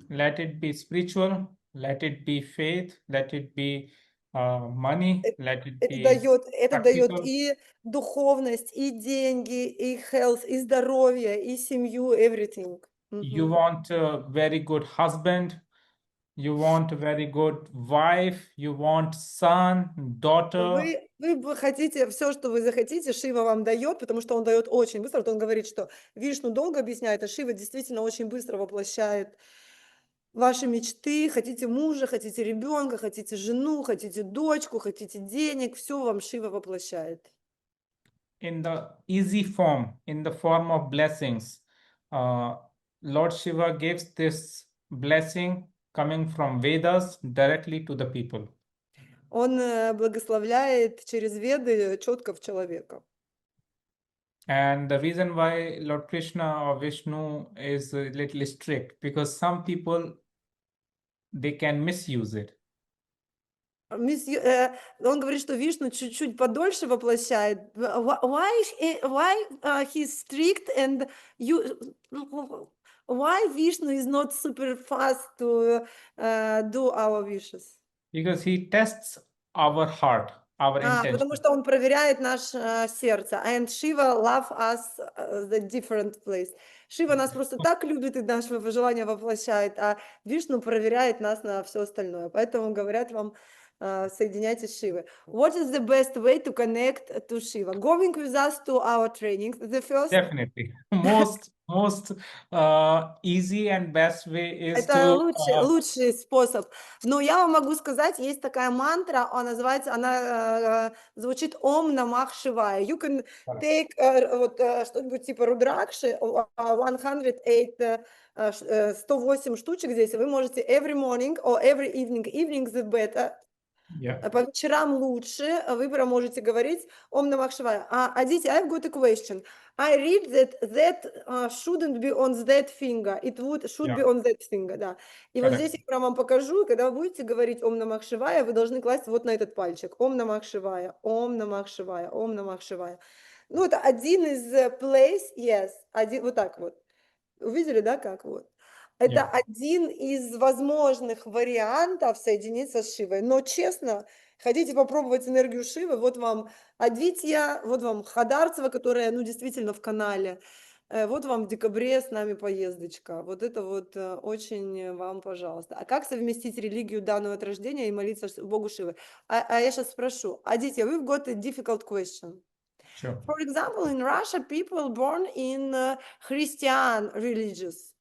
Let it be spiritual, let it be faith, let it be money, let it Это be дает practical. и духовность, и деньги, и health, и здоровье, и семью, everything. You want a very good husband, you want a very good wife, you want son, daughter. Вы хотите все, что вы захотите, Шива вам дает, потому что он дает очень быстро. Вот он говорит, что Вишну долго объясняет, а Шива действительно очень быстро воплощает ваши мечты. Хотите мужа, хотите ребенка, хотите жену, хотите дочку, хотите денег, все вам Шива воплощает. In the easy form, in the form of blessings. Lord Shiva gives this blessing coming from Vedas directly to the people. Он благословляет через Веды четко в человека. And the reason why Lord Krishna or Vishnu is a little strict, because some people, they can misuse it. Он говорит, что Вишну чуть-чуть подольше воплощает. Why he's strict and why Vishnu is not super fast to do our wishes? Because he tests our heart, our intention. Потому что он проверяет наше сердце. And Shiva love us the different place. Шива нас просто так любит и наши желания воплощает, а Вишну проверяет нас на все остальное. Поэтому говорят вам, соединяйтесь с Шивой. What is the best way to connect to Shiva? Going with us to our training. The first. Definitely. Most easy and best way is Это to лучший способ. Но я вам могу сказать, есть такая мантра, она звучит Ом Намах Шивая. You can take что-нибудь типа Рудракши, 108 штучек здесь, и вы можете every morning or every evening, evenings is better. Yeah. По вечерам лучше, вы прям можете говорить Ом Намах Шивая. Адитья, I've got a question. I read that shouldn't be on that finger. It should be on that finger, да. И вот здесь я прям вам покажу, и когда вы будете говорить Ом Намах Шивая, вы должны класть вот на этот пальчик. Ом Намах Шивая, Ом Намах Шивая, Ом Намах Шивая. Ну, это один из place, yes, один, вот так вот. Увидели, да, как вот? Это один из возможных вариантов соединиться с Шивой. Но честно, хотите попробовать энергию Шивы, вот вам Адитья, вот вам Хадарцева, которая, ну, действительно в канале. Вот вам в декабре с нами поездочка. Вот это вот очень вам, пожалуйста. А как совместить религию данного от рождения и молиться Богу Шивы? А я сейчас спрошу. Адитya, we've got a difficult question. Sure. For example, in Russia, people born in Christian religious.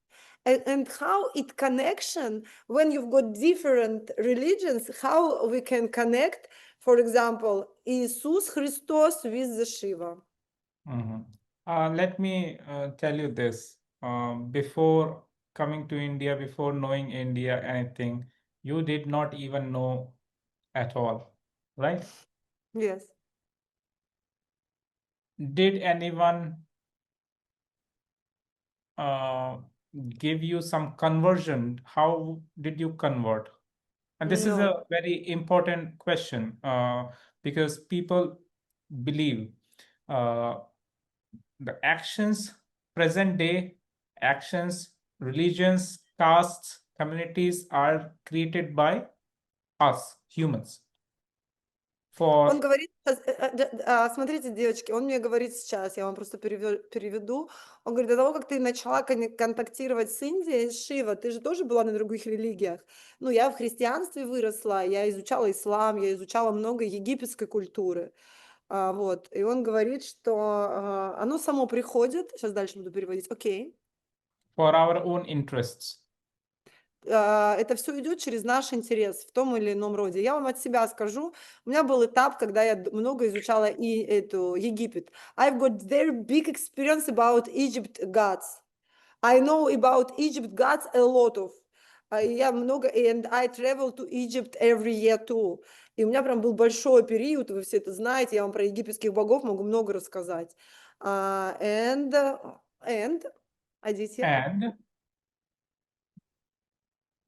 And how it connection, when you've got different religions, how we can connect, for example, Иисус Христос with the Shiva. Let me tell you this. Before coming to India, before knowing India, anything, you did not even know at all, right? Yes. Did anyone give you some conversion? How did you convert? And this is No. a very important question because people believe the actions, present day actions, religions, castes, communities are created by us, humans. Он For говорит, смотрите, девочки, он мне говорит сейчас, я вам просто переведу. Он говорит, до того, как ты начала контактировать с Индией, с Шива, ты же тоже была на других религиях. Ну, я в христианстве выросла, я изучала ислам, я изучала много египетской культуры. Вот, и он говорит, что оно само приходит, сейчас дальше буду переводить, окей. for our own interests. Это все идет через наш интерес в том или ином роде. Я вам от себя скажу. У меня был этап, когда я много изучала и Египет. I've got very big experience about Egypt gods. I know about Egypt gods a lot of. Я много, and I travel to Egypt every year too. И у меня прям был большой период, вы все это знаете, я вам про египетских богов могу много рассказать. And, Адитья? And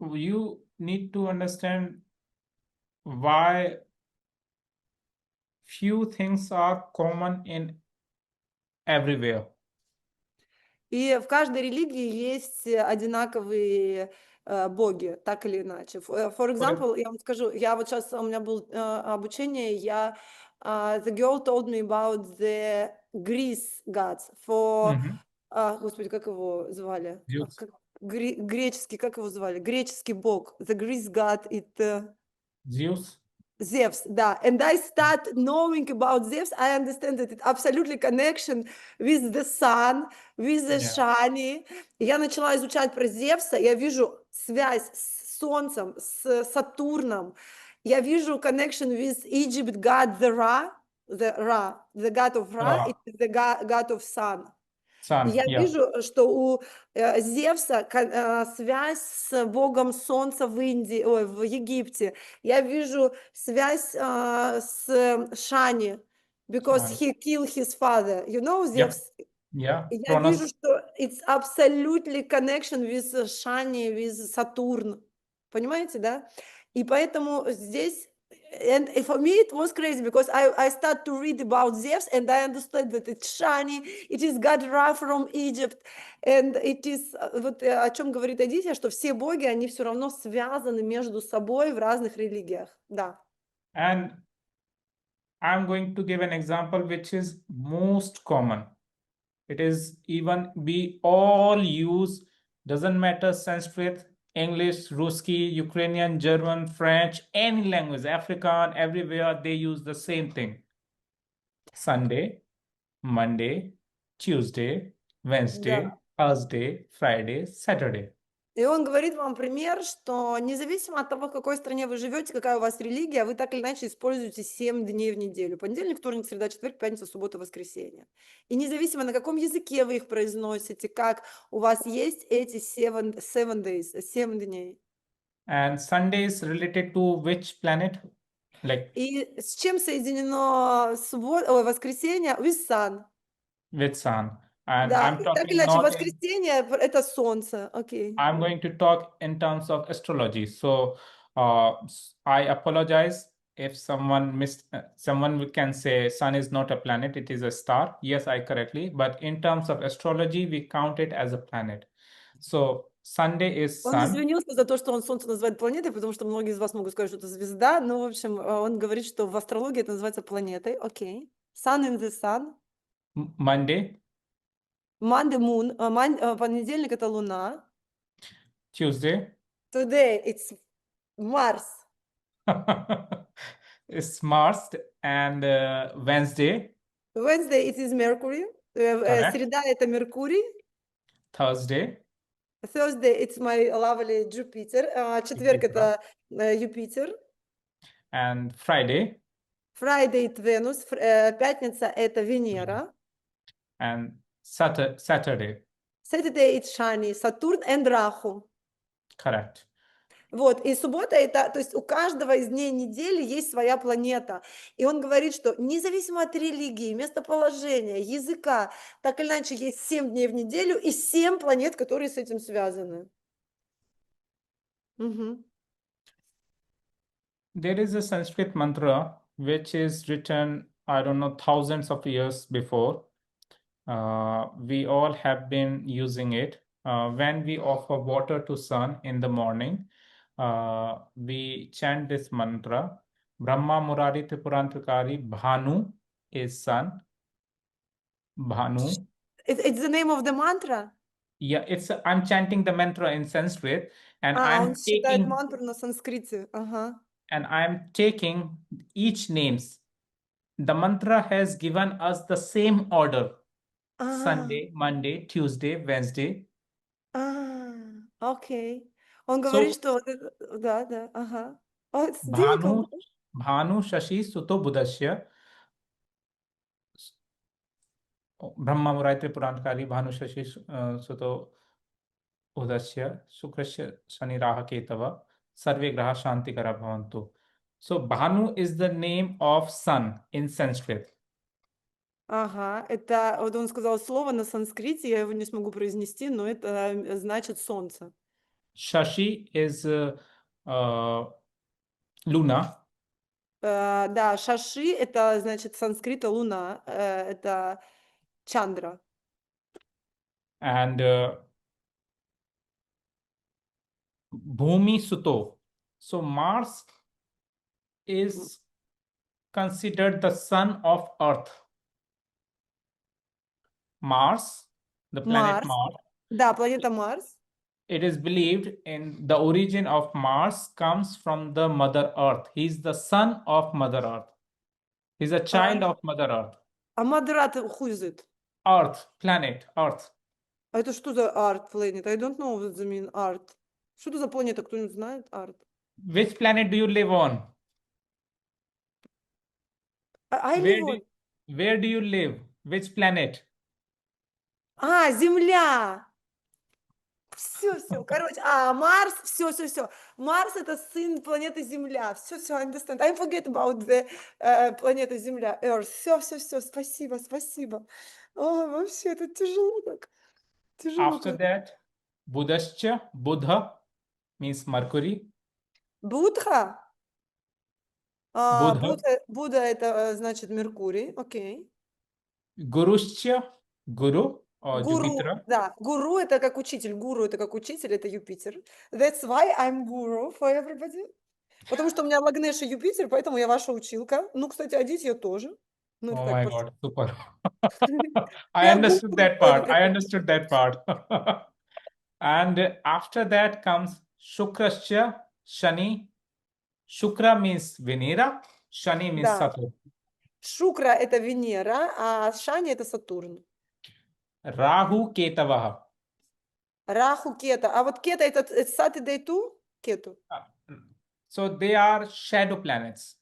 you need to understand why few things are common in everywhere. И в каждой религии есть одинаковые боги, так или иначе. For example, я вам скажу, я вот сейчас, у меня было обучение, the girl told me about the Greece gods, господи, как его звали? Zeus. Греческий, как его звали? Греческий бог, the Greece god, Zeus. Zeus, да. And I start knowing about Zeus. I understand that it absolutely connection with the sun, with the Yeah. Shani. И я начала изучать про Зевса. Я вижу связь с Солнцем, с Сатурном. Я вижу connection with Egypt god the Ra, the god of Ra, Ra. it's the god of sun. И Sun. я Yeah. вижу, что у Зевса связь с богом солнца в Индии, в Египте. Я вижу связь с Шани, because Shani. he killed his father. You know Yep. Zeus? Yeah. И я вижу, что it's absolutely connection with Shani, with Saturn. Понимаете, да? И поэтому здесь and for me it was crazy because I started to read about Zeus and I understood that it's Shani, it is God Ra from Egypt, and it is, вот о чем говорит Адитья, что все боги, они все равно связаны между собой в разных религиях, да. And I'm going to give an example which is most common. It is even we all use, doesn't matter Sanskrit, English, Ruski, Ukrainian, German, French, any language, African, everywhere they use the same thing. Sunday, Monday, Tuesday, Wednesday, Thursday, Friday, Saturday. И он говорит вам пример, что независимо от того, в какой стране вы живете, какая у вас религия, вы так или иначе используете 7 дней в неделю. Понедельник, вторник, среда, четверг, пятница, суббота, воскресенье. И независимо, на каком языке вы их произносите, как у вас есть эти 7 days, 7 дней. And Sunday is related to which planet? Like И с чем соединено воскресенье? With sun. with sun. And Да, I'm и так или talking иначе, not in, воскресенье – это солнце. Окей. I'm going to talk in terms of astrology. So I apologize if someone someone can say sun is not a planet, it is a star. Yes, I correctly. But in terms of astrology, we count it as a planet. So Sunday is Он sun. извинился за то, что он Солнце называет планетой, потому что многие из вас могут сказать, что это звезда. Но, в общем, он говорит, что в астрологии это называется планетой. Окей. Sun in the sun. Monday. Monday moon, понедельник это луна. Tuesday Today it's Mars. is Mars, and Wednesday, Wednesday it is Mercury. correct. Среда это Меркурий. Thursday, Thursday it's my lovely Jupiter. Четверг Jupiter. это Юпитер. And Friday, Friday это Венус. Пятница это Венера. and Saturday, Saturday it's Shani, Saturn and Rahu. correct. Вот, и суббота это, то есть у каждого из дней недели есть своя планета. И он говорит, что независимо от религии, местоположения, языка, так или иначе есть 7 дней в неделю и 7 планет, которые с этим связаны. Мгм. There is a Sanskrit mantra which is written, I don't know, thousands of years before. We all have been using it. When we offer water to sun in the morning, we chant this mantra. Brahma Murari Tripurantakari Bhanu is sun. Bhanu. It's the name of the mantra? Yeah, I'm chanting the mantra in Sanskrit, and Он считает мантру на санскрите. Ага. and I'm taking each names. The mantra has given us the same order. Sunday, Monday, Tuesday, Wednesday. Окей. Он So, говорит, что... Да, ага. Сделай Bhanu, как... Bhanu Shashi Suto Budasya. Brahma Murai Tripurantakari Bhanu Shashi Suto Budasya. Sukrasya Shani Raha Ketava. Sarve Graha Shanti Kara Bhavantu. So, Bhanu is the name of sun in Sanskrit. Ага, это вот он сказал слово на санскрите, я его не смогу произнести, но это значит солнце. Shashi is Luna. Да, шаши это значит санскрита луна, это чандра. And Bhumi Suto. So Mars is considered the son of Earth. Mars, the planet Mars. Да, планета Марс. It is believed in the origin of Mars comes from the Mother Earth. He's the son of Mother Earth. He's a child of Mother Earth. А Мадерат, who is it? Earth, planet, Earth. А это что за art planet? I don't know what the mean art. Что это за планета? Кто-нибудь знает art? Which planet do you live on? Where do you live? Which planet? Земля! Все, короче, Марс, все. Марс это сын планеты Земля. Все, I understand. I forget about the планета Земля, Earth. Все, спасибо. Вообще, это тяжело так. After that, Budascha, Buddha means Mercury. Будха? Buddha. Будда это значит Меркурий, окей. Guruscha, Guru or Гуру, Jupiter. да, гуру это как учитель, это Юпитер. That's why I'm guru for everybody. Потому что у меня Лагнеша Юпитер, поэтому я ваша училка. Ну, кстати, Адитья тоже. Ну, Oh my God, super. I Я understood гуру that part. только. I understood that part. And after that comes Shukrascha, Shani. Shukra means Venera, Shani means Да. Saturn. Шукра это Венера, а Шани это Сатурн. Rahu Ketavaha. Раху Кета. А вот Кета это Saturday too? Кету. So they are shadow planets.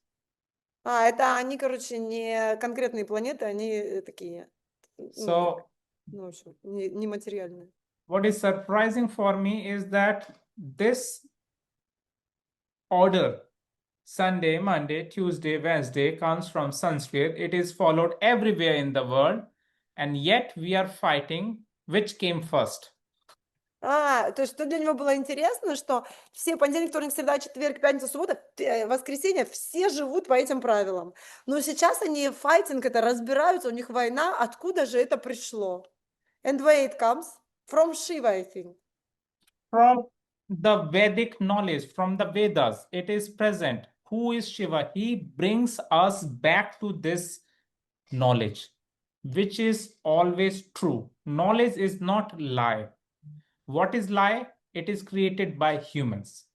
Это они, короче, не конкретные планеты, они такие, So в общем, не материальные. what is surprising for me is that this order, Sunday, Monday, Tuesday, Wednesday, comes from Sanskrit. It is followed everywhere in the world, and yet we are fighting which came first. То есть что для него было интересно, что все понедельник, вторник, среда, четверг, пятница, суббота, воскресенье, все живут по этим правилам. Но сейчас они файтинг, это разбираются, у них война, откуда же это пришло? And where it comes? From Shiva, I think. From the Vedic knowledge, from the Vedas, it is present. Who is Shiva? He brings us back to this knowledge. which is always true. Knowledge is not lie. What is lie? It is created by humans.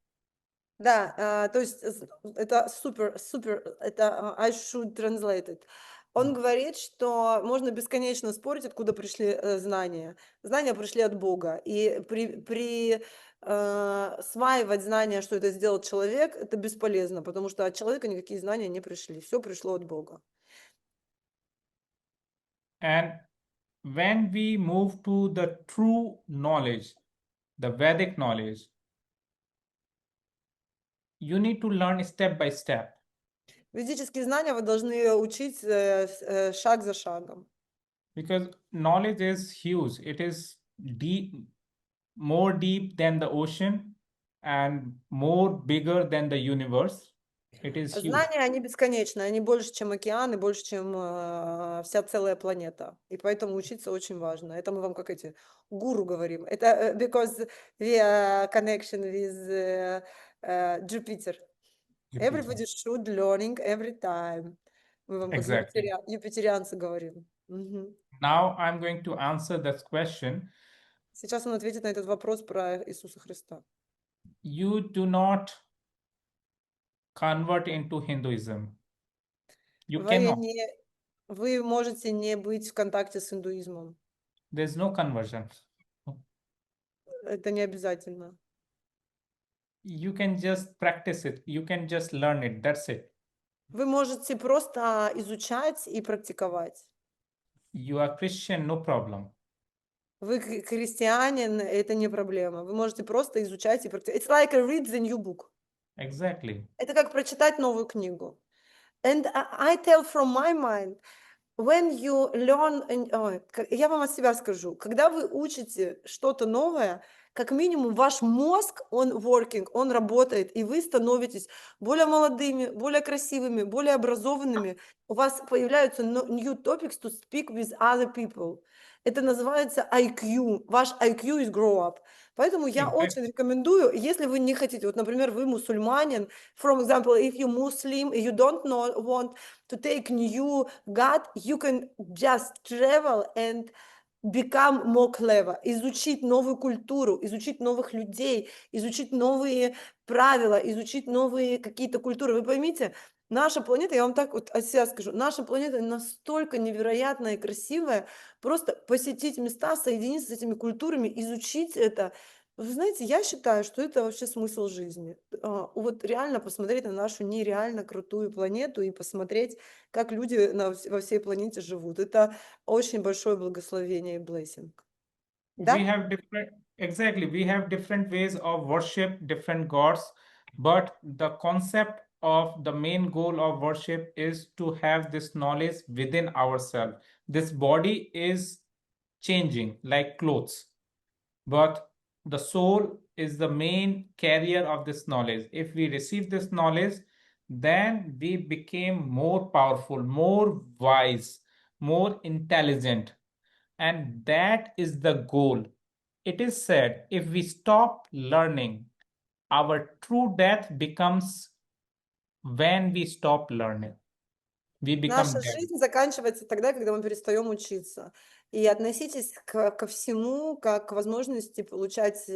Да, то есть это супер, это I should translate it. Он говорит, что можно бесконечно спорить, откуда пришли знания. Знания пришли от Бога. И сваивать знания, что это сделал человек, это бесполезно, потому что от человека никакие знания не пришли. Все пришло от Бога. And when we move to the true knowledge, the Vedic knowledge, you need to learn step by step. Ведические знания вы должны учить шаг за шагом. Because knowledge is huge. It is deep, more deep than the ocean and more bigger than the universe. It is huge. Знания, они бесконечны, они больше, чем океан, и больше, чем вся целая планета. И поэтому учиться очень важно. Это мы вам как эти гуру говорим. Это because we are connection with Jupiter. Everybody should learning every time. Мы вам как Exactly. юпитерианцы говорим. Now I'm going to answer this question. Сейчас он ответит на этот вопрос про Иисуса Христа. You do not convert into Hinduism. You cannot. Вы можете не быть в контакте с индуизмом. There's no conversion. Это не обязательно. You can just practice it. You can just learn it. That's it. Вы можете просто изучать и практиковать. You are Christian, no problem. Вы христианин, это не проблема. Вы можете просто изучать и практиковать. It's like a read the new book. Exactly. Это как прочитать новую книгу. And I tell from my mind, when you learn, я вам от себя скажу, когда вы учите что-то новое, как минимум ваш мозг, он working, он работает, и вы становитесь более молодыми, более красивыми, более образованными. У вас появляются new topics to speak with other people. Это называется IQ. Ваш IQ is grow up. Поэтому я очень рекомендую, если вы не хотите, вот, например, вы мусульманин, for example, if you Muslim, you don't want to take new God, you can just travel and become more clever, изучить новую культуру, изучить новых людей, изучить новые правила, изучить новые какие-то культуры. Вы поймите, наша планета, я вам так вот от себя скажу, наша планета настолько невероятная и красивая, просто посетить места, соединиться с этими культурами, изучить это. Вы знаете, я считаю, что это вообще смысл жизни. Вот реально посмотреть на нашу нереально крутую планету и посмотреть, как люди во всей планете живут. Это очень большое благословение и blessing. Да? We have different ways of worship, different gods, but the concept of the main goal of worship is to have this knowledge within ourselves. This body is changing like clothes, but the soul is the main carrier of this knowledge. If we receive this knowledge, then we became more powerful, more wise, more intelligent. And that is the goal. It is said, if we stop learning, our true death becomes when we stop learning. We become Наша dead. жизнь заканчивается тогда, когда мы перестаем учиться. И относитесь ко всему как к возможности получать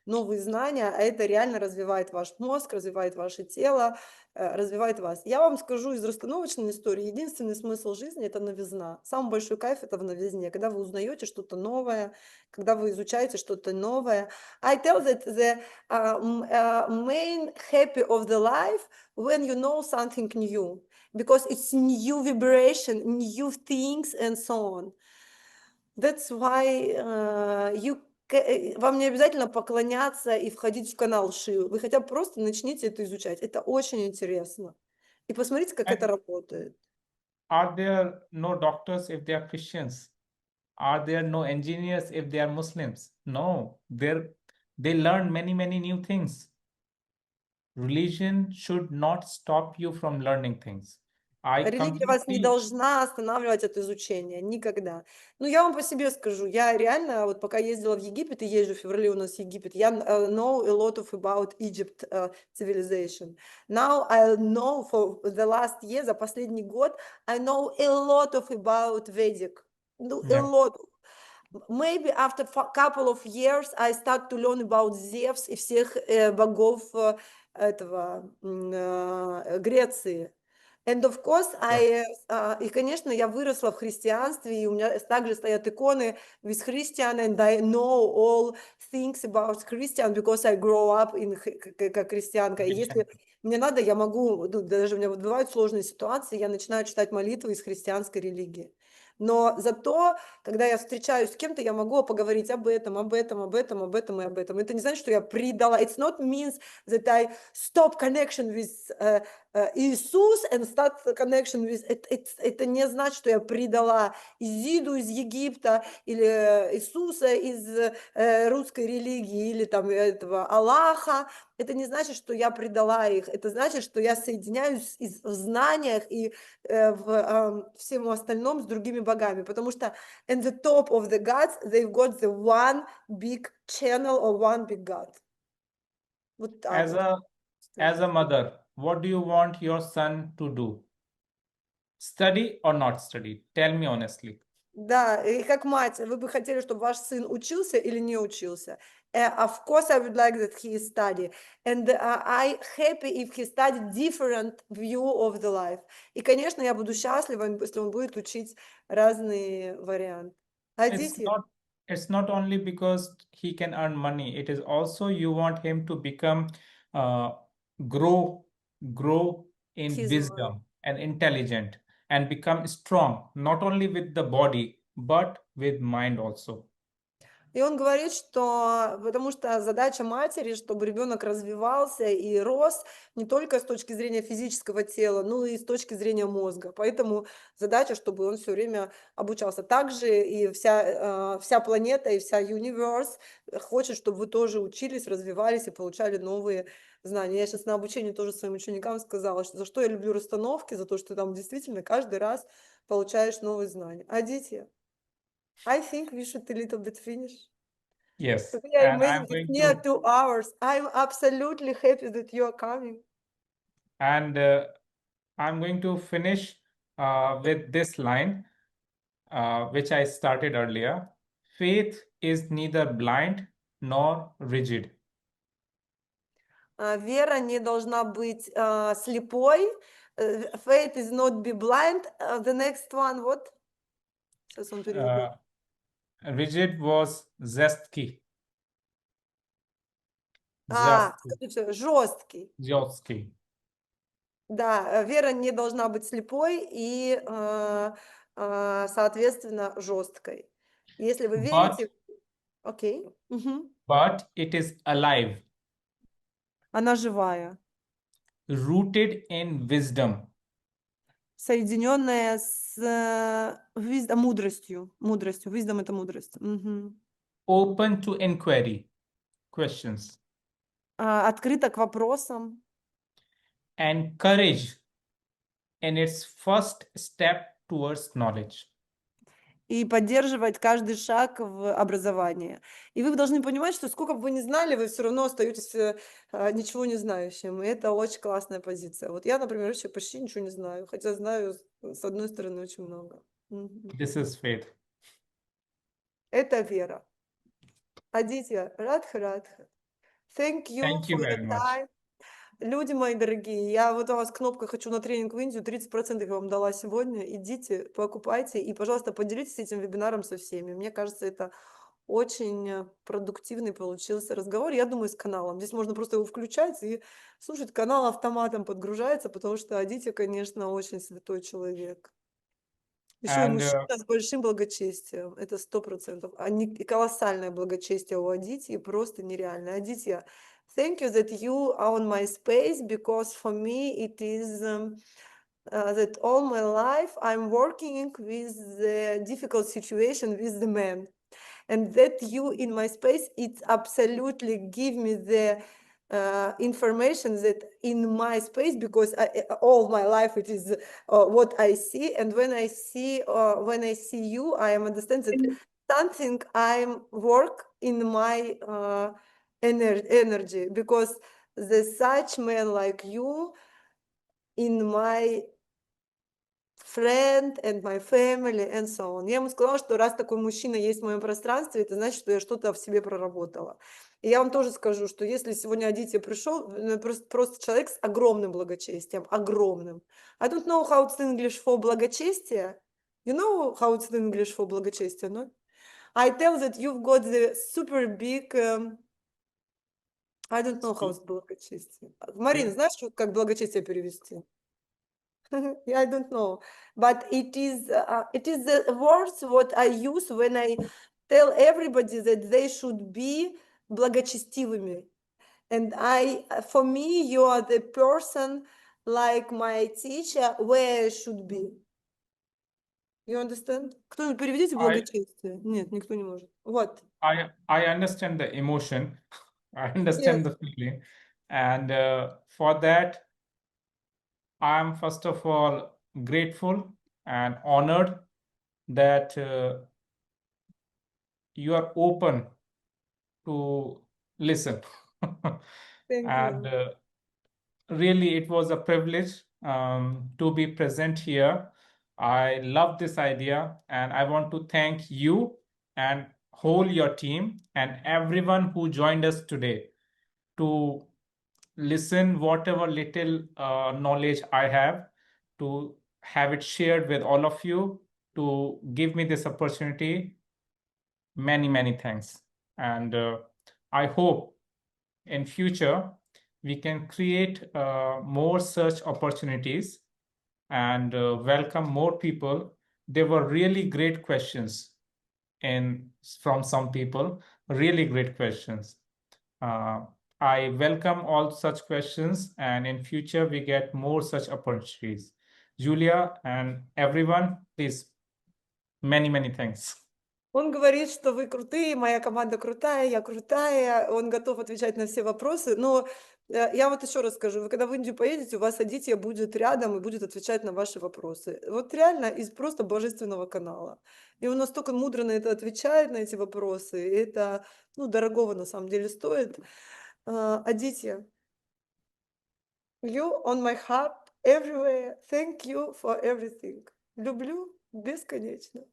новые знания, а это реально развивает ваш мозг, развивает ваше тело, развивает вас. Я вам скажу из расстановочной истории, единственный смысл жизни – это новизна. Самый большой кайф – это в новизне, когда вы узнаете что-то новое, когда вы изучаете что-то новое. I tell that the main happy of the life when you know something new, because it's new vibration, new things and so on. That's why вам не обязательно поклоняться и входить в канал Шивы. Вы хотя бы просто начните это изучать. Это очень интересно. И посмотрите, как это работает. Are there no doctors if they are Christians? Are there no engineers if they are Muslims? No, they learn many new things. Religion should not stop you from learning things. Религия вас не должна останавливать от изучения, никогда. Ну, я вам по себе скажу, я реально, вот пока ездила в Египет, и езжу в феврале у нас в Египет, я know a lot of about Egypt civilization. Now I know for the last year, за последний год, I know a lot of about Vedic a Yeah. lot. Maybe after a couple of years I start to learn about Zeus и всех богов этого Греции. And of course, и, конечно, я выросла в христианстве, и у меня также стоят иконы with Christian, and I know all things about Christian because I grow up как христианка. И если мне надо, я могу, даже у меня вот бывают сложные ситуации, я начинаю читать молитвы из христианской религии. Но зато, когда я встречаюсь с кем-то, я могу поговорить об этом, об этом, об этом, об этом и об этом. Это не значит, что я предала. It's not means that I stop connection with Иисус and start connection with... Это не значит, что я предала Изиду из Египта или Иисуса из русской религии или там этого Аллаха. Это не значит, что я предала их. Это значит, что я соединяюсь в знаниях и в всем остальном с другими богами. Потому что in the top of the gods, they've got the one big channel or one big god. Вот так вот. As a mother, what do you want your son to do? Study or not study? Tell me honestly. Да, и как мать, вы бы хотели, чтобы ваш сын учился или не учился? Of course, I would like that he study. And I happy if he study different view of the life. И, конечно, я буду счастлива, если он будет учить разные варианты. It's not only because he can earn money. It is also you want him to become, grow in His wisdom and intelligent and become strong, not only with the body, but with mind also. И он говорит, что потому что задача матери, чтобы ребенок развивался и рос не только с точки зрения физического тела, но и с точки зрения мозга. Поэтому задача, чтобы он все время обучался. Также и вся планета, и вся universe хочет, чтобы вы тоже учились, развивались и получали новые знания. Я сейчас на обучении тоже своим ученикам сказала, что за что я люблю расстановки, за то, что там действительно каждый раз получаешь новые знания. Адитья, I think we should a little bit finish. Yes, We are and amazing. It's near 2 hours. I'm absolutely happy that you are coming. And I'm going to finish with this line, which I started earlier. Faith is neither blind nor rigid. Вера не должна быть слепой. Faith is not be blind. The next one, what? Сейчас он переведет. Rigid was zestki. Скажите, жесткий. Jostki. Да, вера не должна быть слепой и, соответственно, жесткой. Если вы верите... Окей. But it is alive. Она живая. Rooted in wisdom. Соединенная с мудростью. Wisdom — это мудрость. Open to inquiry. Questions. Открыта к вопросам. And courage in its first step towards knowledge. И поддерживать каждый шаг в образовании. И вы должны понимать, что сколько бы вы ни знали, вы все равно остаетесь ничего не знающим. И это очень классная позиция. Вот я, например, еще почти ничего не знаю, хотя знаю, с одной стороны, очень много. This is faith. Это вера. Адитья, радха. Thank you for very the much. time. Люди мои дорогие, я вот у вас кнопка «Хочу на тренинг в Индию», 30% я вам дала сегодня. Идите, покупайте и, пожалуйста, поделитесь этим вебинаром со всеми. Мне кажется, это очень продуктивный получился разговор. Я думаю, с каналом. Здесь можно просто его включать и слушать. Канал автоматом подгружается, потому что Адитья, конечно, очень святой человек. Еще и мужчина с большим благочестием. Это 100%. Колоссальное благочестие у Адитьи, просто нереальное. Адитья, thank you that you are on my space, because for me it is that all my life I'm working with the difficult situation with the man. And that you in my space, it absolutely give me the information that in my space, because all my life it is what I see, and when I see you, I am understand that something I'm work in my energy, because there's such men like you in my friend and my family and so on. Я ему сказала, что раз такой мужчина есть в моем пространстве, это значит, что я что-то в себе проработала. И я вам тоже скажу, что если сегодня Адитья пришел, просто человек с огромным благочестием, огромным. I don't know how it's in English for благочестие. You know how it's in English for благочестие, no? I tell that you've got the super big... I don't know how it's благочестие. Марина, знаешь, как благочестие перевести? Yeah, I don't know, but it is the words what I use when I tell everybody that they should be благочестивыми. And for me, you are the person like my teacher where I should be. You understand? Кто-нибудь переведите благочестие? Нет, никто не может. Вот. I understand the emotion. I understand the feeling. And for that, I'm first of all grateful and honored that you are open to listen. Thank And you. really, it was a privilege to be present here. I love this idea, and I want to thank you and whole your team and everyone who joined us today to listen whatever little knowledge I have, to have it shared with all of you, to give me this opportunity. Many thanks. And I hope in future we can create more such opportunities and welcome more people. There were really great questions from some people, really great questions. I welcome all such questions, and in future we get more such opportunities. Julia and everyone, please, many thanks. Он говорит, что вы крутые, моя команда крутая, я крутая, он готов отвечать на все вопросы, но я вот еще раз скажу, вы когда в Индию поедете, у вас Адитья будет рядом и будет отвечать на ваши вопросы. Вот реально из просто божественного канала. И он настолько мудро на это отвечает, на эти вопросы, и это, ну, дорогого на самом деле стоит. Адитья, you on my heart everywhere. Thank you for everything. Люблю бесконечно.